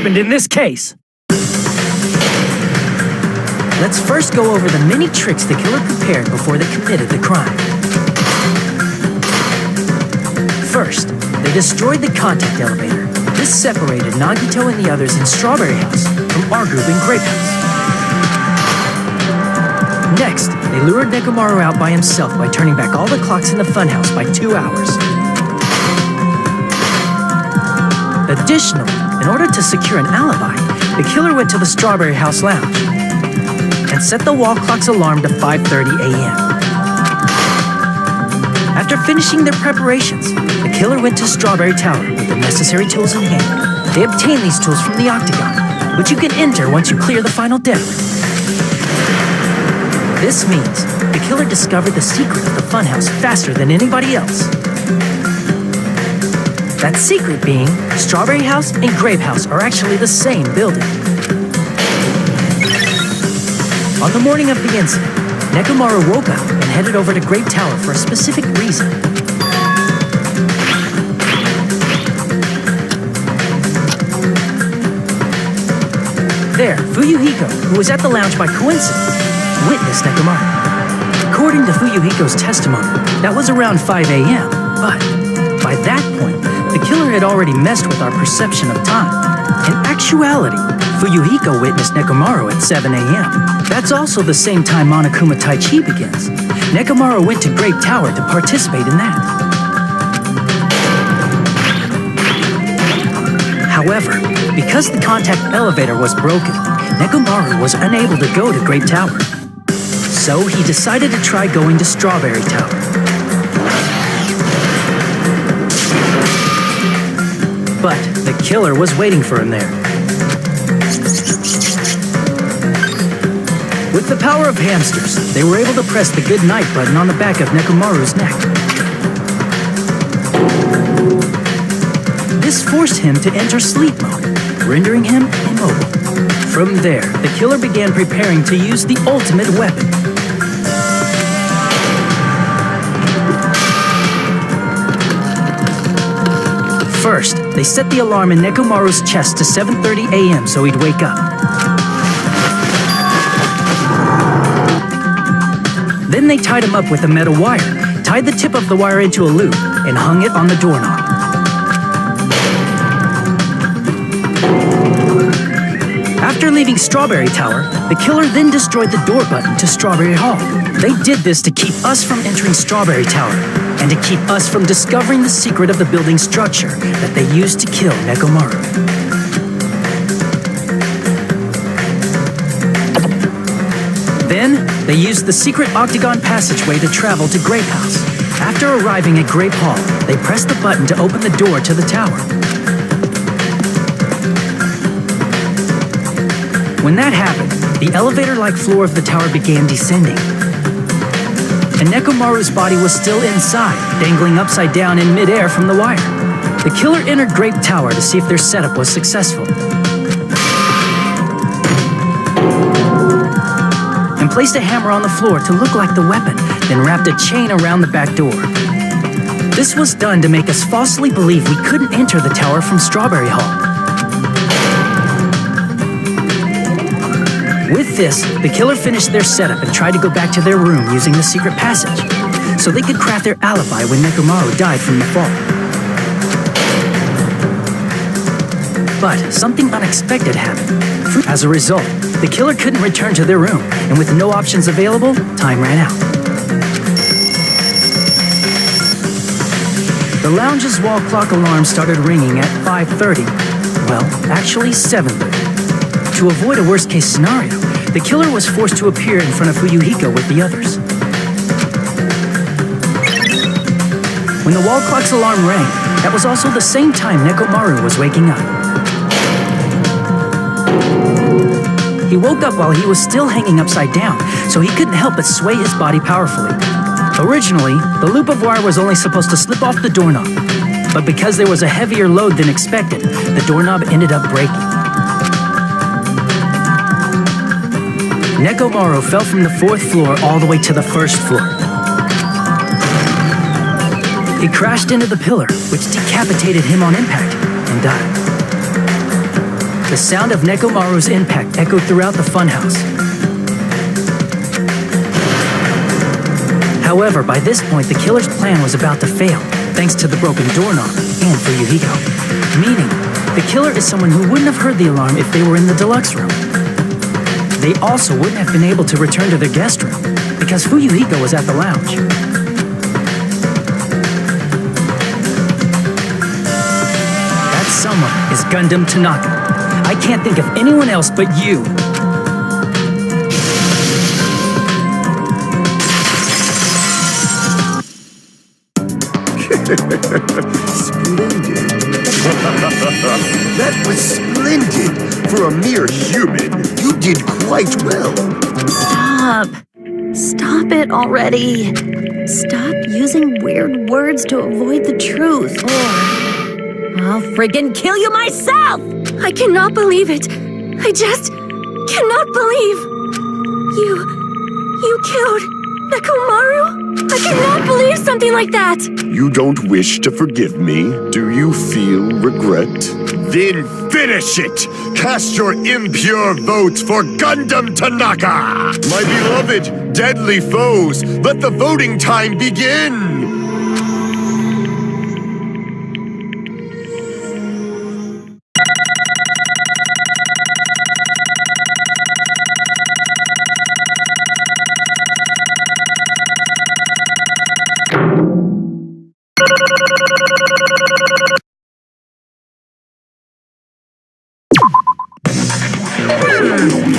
happened in this case. Let's first go over the many tricks the killer prepared before they committed the crime. First, they destroyed the contact elevator. This separated Nagito and the others in Strawberry House from our group in Grape House. Next, they lured Nekomaru out by himself by turning back all the clocks in the funhouse by 2 hours. Additionally, in order to secure an alibi, the killer went to the Strawberry House lounge and set the wall clock's alarm to 5:30 a.m. After finishing their preparations, the killer went to Strawberry Tower with the necessary tools in hand. They obtained these tools from the octagon, which you can enter once you clear the final deck. This means the killer discovered the secret of the funhouse faster than anybody else. That secret being, Strawberry House and Grape House are actually the same building. On the morning of the incident, Nekomaru woke up and headed over to Grape Tower for a specific reason. There, Fuyuhiko, who was at the lounge by coincidence, witnessed Nekomaru. According to Fuyuhiko's testimony, that was around 5 a.m., but by that point, the killer had already messed with our perception of time. In actuality, Fuyuhiko witnessed Nekomaru at 7 a.m. That's also the same time Monokuma Tai Chi begins. Nekomaru went to Grape Tower to participate in that. However, because the contact elevator was broken, Nekomaru was unable to go to Grape Tower. So he decided to try going to Strawberry Tower. But the killer was waiting for him there. With the power of hamsters, they were able to press the good night button on the back of Nekomaru's neck. This forced him to enter sleep mode, rendering him immobile. From there, the killer began preparing to use the ultimate weapon. First, they set the alarm in Nekomaru's chest to 7:30 a.m. so he'd wake up. Then they tied him up with a metal wire, tied the tip of the wire into a loop, and hung it on the doorknob. After leaving Strawberry Tower, the killer then destroyed the door button to Strawberry Hall. They did this to keep us from entering Strawberry Tower, and to keep us from discovering the secret of the building structure that they used to kill Nekomaru. Then, they used the secret octagon passageway to travel to Grape House. After arriving at Grape Hall, they pressed the button to open the door to the tower. When that happened, the elevator-like floor of the tower began descending. And Nekomaru's body was still inside, dangling upside down in midair from the wire. The killer entered Grape Tower to see if their setup was successful, and placed a hammer on the floor to look like the weapon, then wrapped a chain around the back door. This was done to make us falsely believe we couldn't enter the tower from Strawberry Hall. With this, the killer finished their setup and tried to go back to their room using the secret passage, so they could craft their alibi when Nekomaru died from the fall. But something unexpected happened. As a result, the killer couldn't return to their room, and with no options available, time ran out. The lounge's wall clock alarm started ringing at 5:30. Well, actually 7:30. To avoid a worst-case scenario, the killer was forced to appear in front of Fuyuhiko with the others. When the wall clock's alarm rang, that was also the same time Nekomaru was waking up. He woke up while he was still hanging upside down, so he couldn't help but sway his body powerfully. Originally, the loop of wire was only supposed to slip off the doorknob, but because there was a heavier load than expected, the doorknob ended up breaking. Nekomaru fell from the 4th floor all the way to the 1st floor. He crashed into the pillar, which decapitated him on impact, and died. The sound of Nekomaru's impact echoed throughout the funhouse. However, by this point, the killer's plan was about to fail, thanks to the broken doorknob and Fuyuhiko. Meaning, the killer is someone who wouldn't have heard the alarm if they were in the deluxe room. They also wouldn't have been able to return to their guest room, because Fuyuhiko was at the lounge. That someone is Gundam Tanaka. I can't think of anyone else but you. Splendid. That was splendid. For a mere human, you did quite well. Stop. Stop it already. Stop using weird words to avoid the truth, or I'll friggin' kill you myself! I cannot believe it. I just cannot believe. You killed Nekomaru? I cannot believe something like that. You don't wish to forgive me? Do you feel regret? Then finish it! Cast your impure votes for Gundam Tanaka! My beloved, deadly foes, let the voting time begin!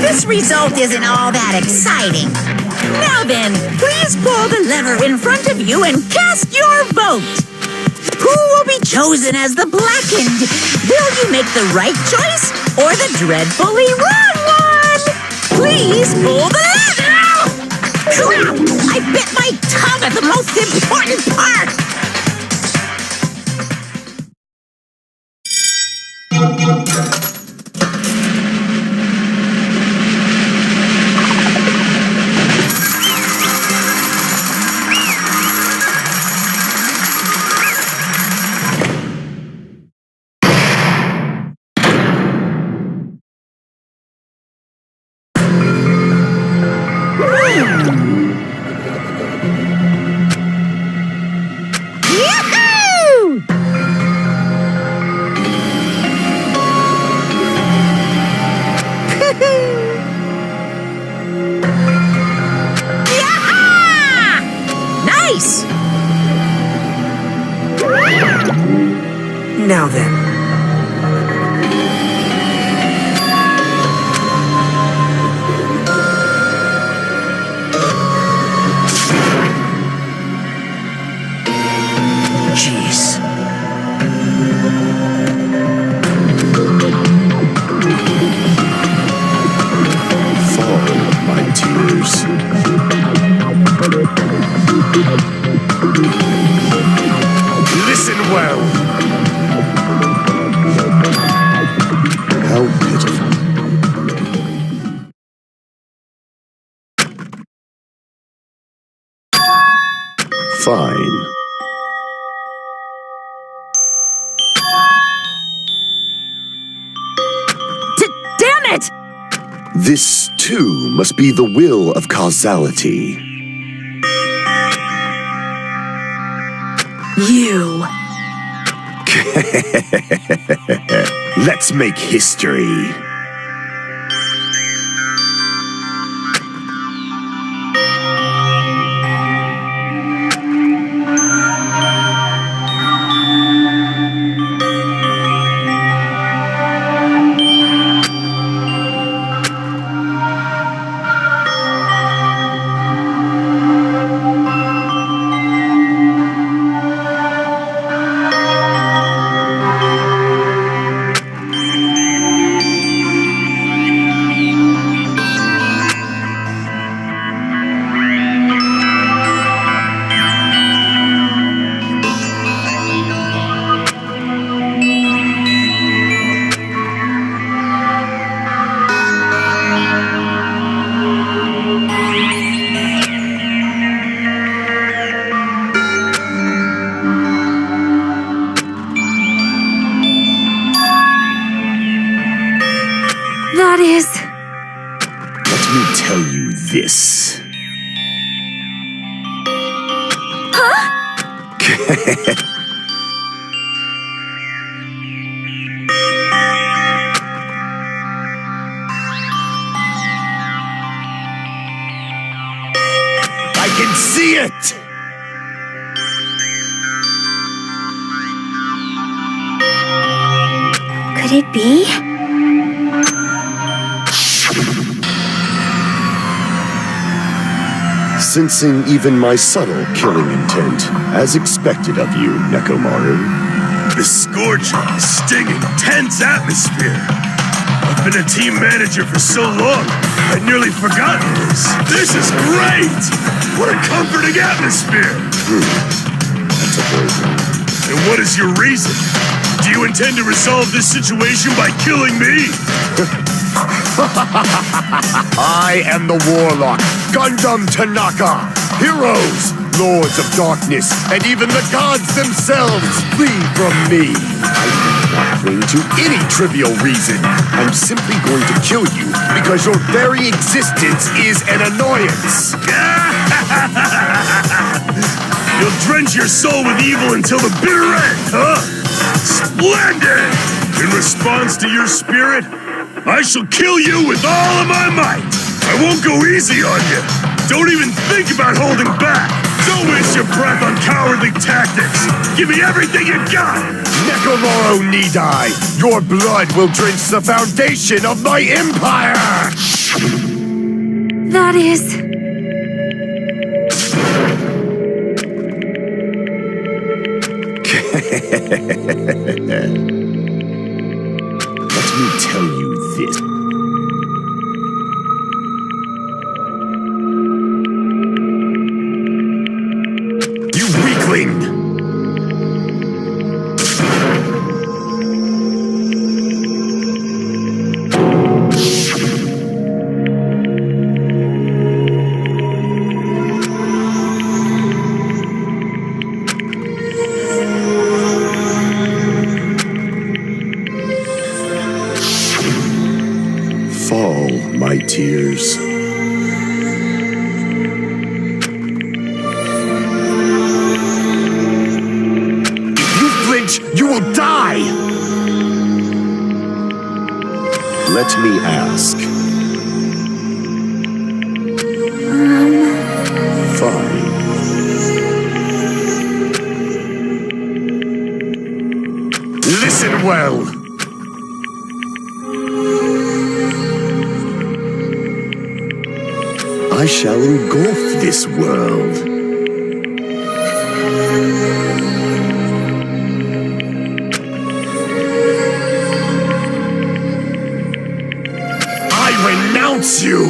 This result isn't all that exciting. Now then, please pull the lever in front of you and cast your vote. Who will be chosen as the blackened? Will you make the right choice or the dreadfully wrong one? Please pull the lever! Crap! I bit my tongue at the most important part! Now then. Jeez. Fall, my tears. Listen well. How pitiful. Fine. Damn it! This, too, must be the will of causality. You. Let's make history. this. I can see it! Could it be? Sensing even my subtle killing intent, as expected of you, Nekomaru. The scorching, stinging, tense atmosphere. I've been a team manager for so long, I'd nearly forgotten this. This is great! What a comforting atmosphere! That's a bold one. And what is your reason? Do you intend to resolve this situation by killing me? I am the Warlock, Gundam Tanaka. Heroes, lords of darkness, and even the gods themselves flee from me. I do not cling to any trivial reason. I'm simply going to kill you because your very existence is an annoyance. You'll drench your soul with evil until the bitter end, huh? Splendid! In response to your spirit, I shall kill you with all of my might! I won't go easy on you! Don't even think about holding back! Don't waste your breath on cowardly tactics! Give me everything you got! Nekomaru need I. Your blood will drench the foundation of my empire! That is... Let me tell you this. You weakling! Fall, my tears. If you flinch, you will die! Let me ask. Fine. Listen well! I shall engulf this world. I renounce you!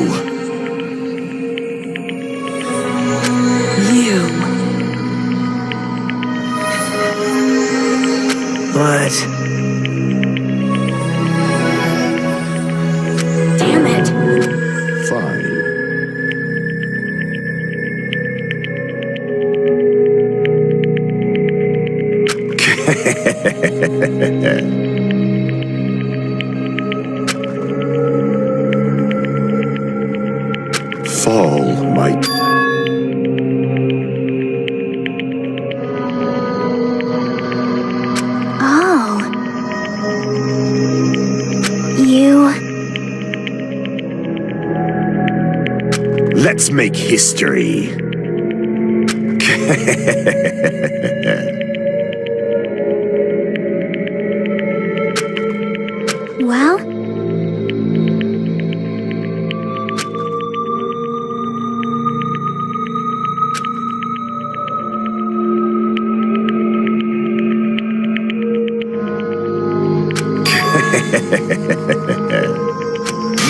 But Damn it. Fine. Fall, my... Oh. You... Let's make history. Well...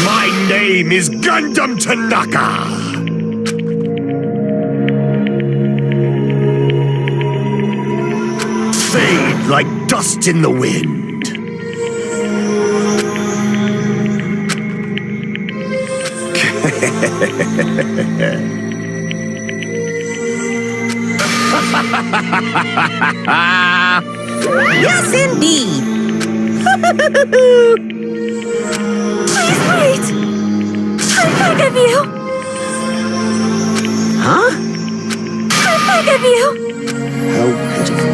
My name is Gundam Tanaka! Fade like dust in the wind. Yes, indeed. Please wait! I beg of you! love you. How pitiful.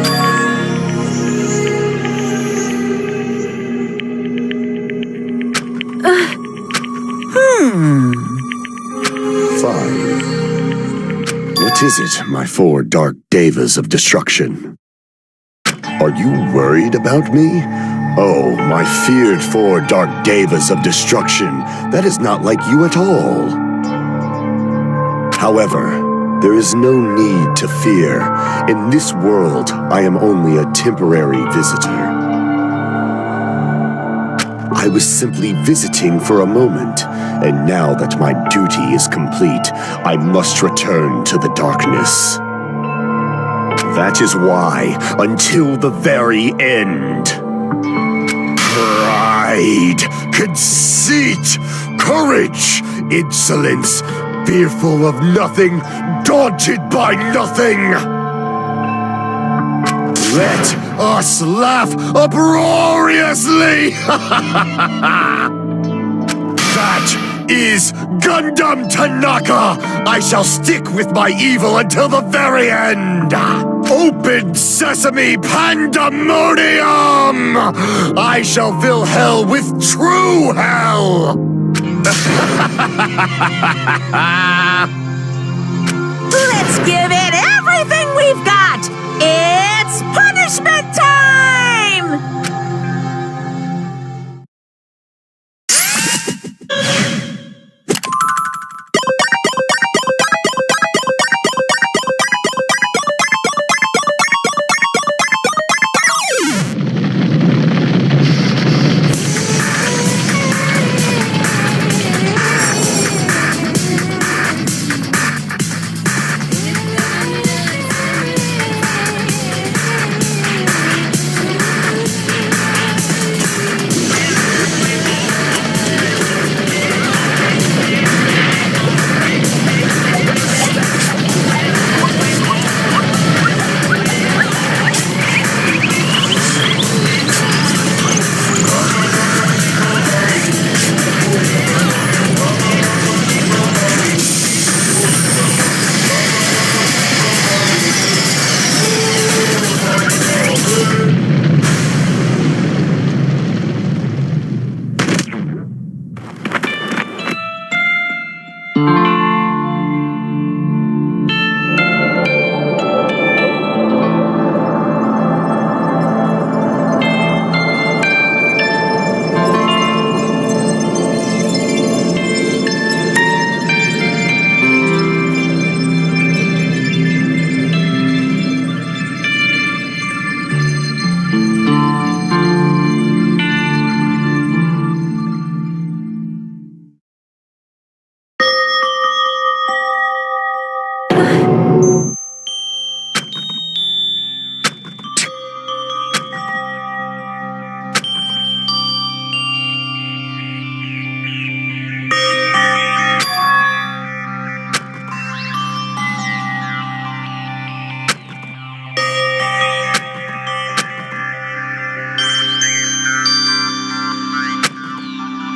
Fine. What is it, my four dark devas of destruction? Are you worried about me? Oh, my feared four dark devas of destruction. That is not like you at all. However, there is no need to fear. In this world, I am only a temporary visitor. I was simply visiting for a moment, and now that my duty is complete, I must return to the darkness. That is why, until the very end, pride, conceit, courage, insolence, fearful of nothing, daunted by nothing. Let us laugh uproariously! That is Gundam Tanaka! I shall stick with my evil until the very end! Open sesame pandemonium! I shall fill hell with true hell! Let's give it everything we've got! It's punishment time!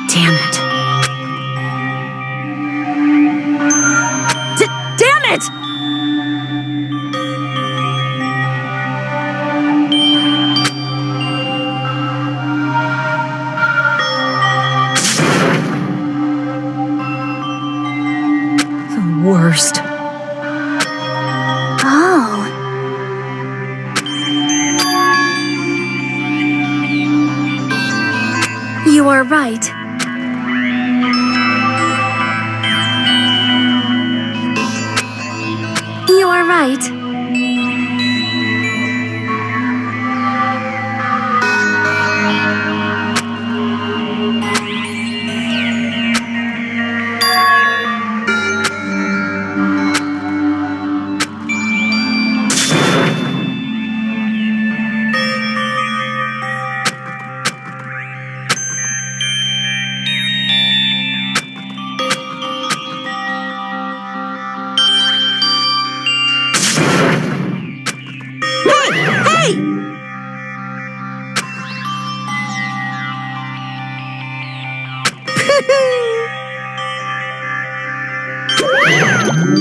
Damn it. Damn it! The worst. Oh. You are right. You are right.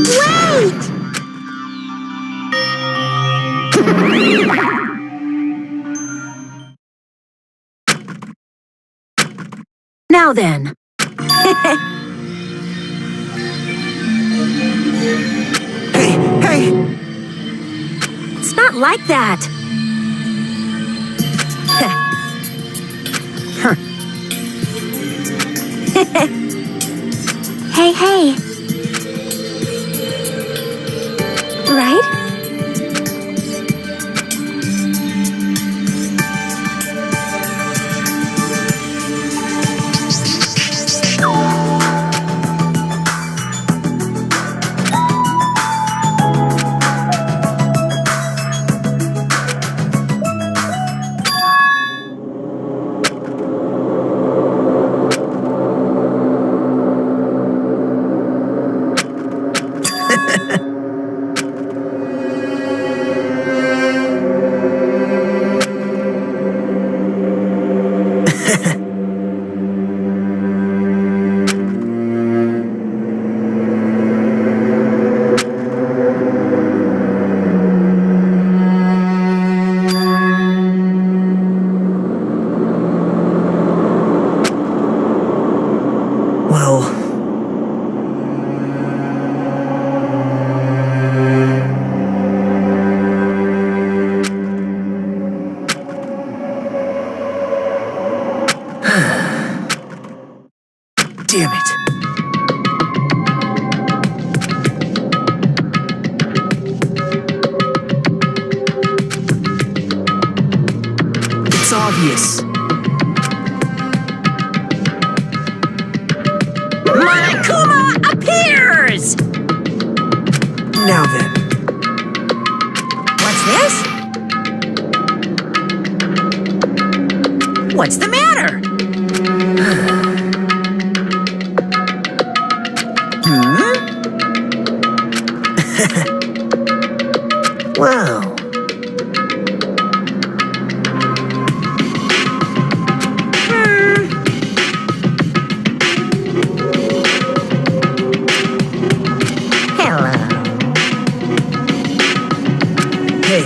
Wait! Now then. Hey! It's not like that. Hey. Right? Well... Damn it. It's obvious. Monokuma appears! Now then. What's this? What's the matter? Wow. Hello. Hey.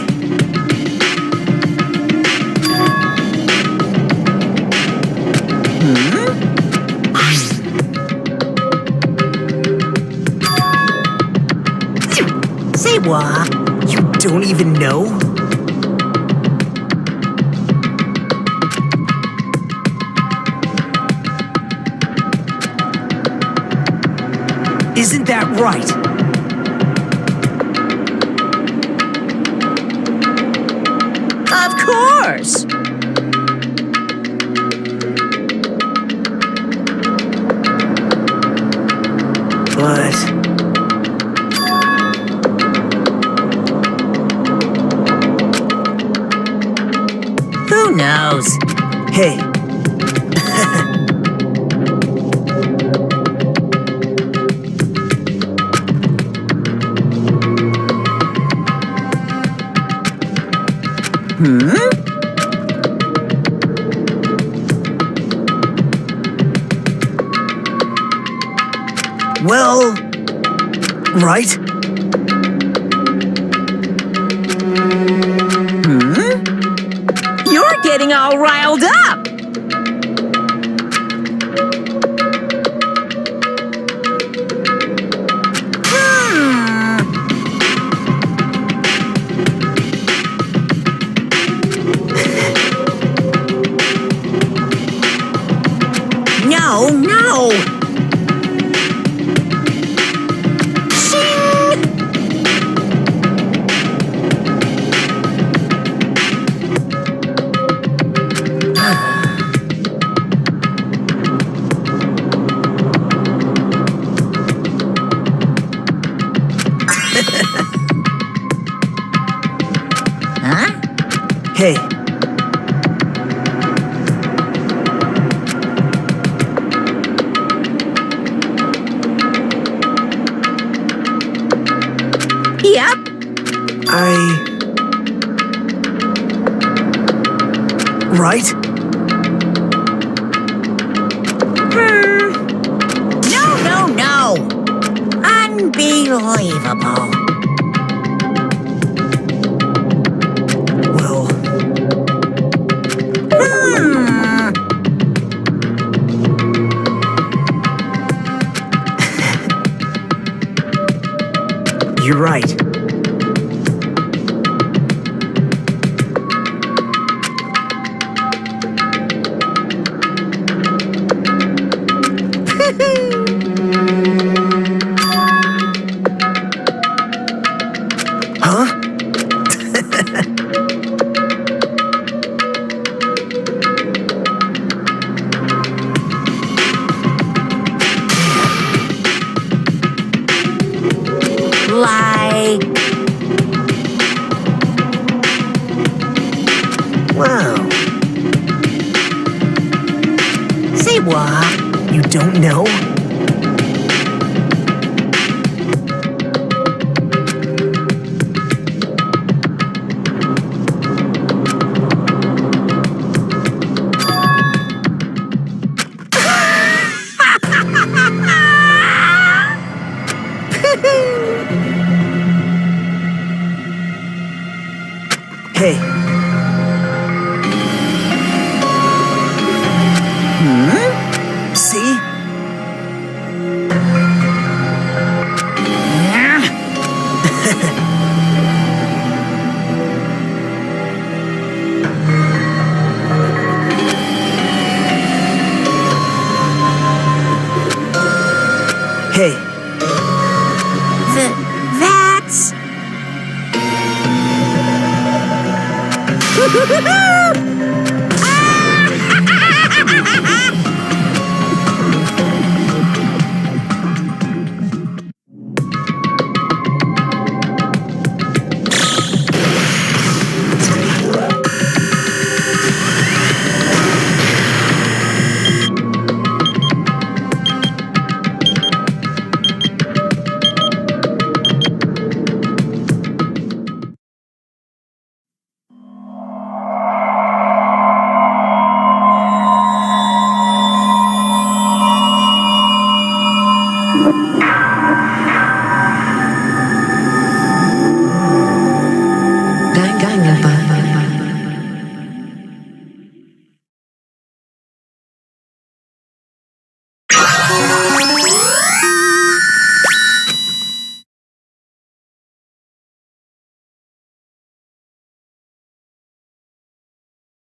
Say what? You don't even know? Isn't that right? Of course! But... Who knows? Hey. Well... Right? You're getting all riled up! No! Shing! Huh? Hey. Yep. Right? No. Unbelievable. Well... You're right. Huh? Like... Wow. Say what? You don't know? Hey. See? Hey. That's...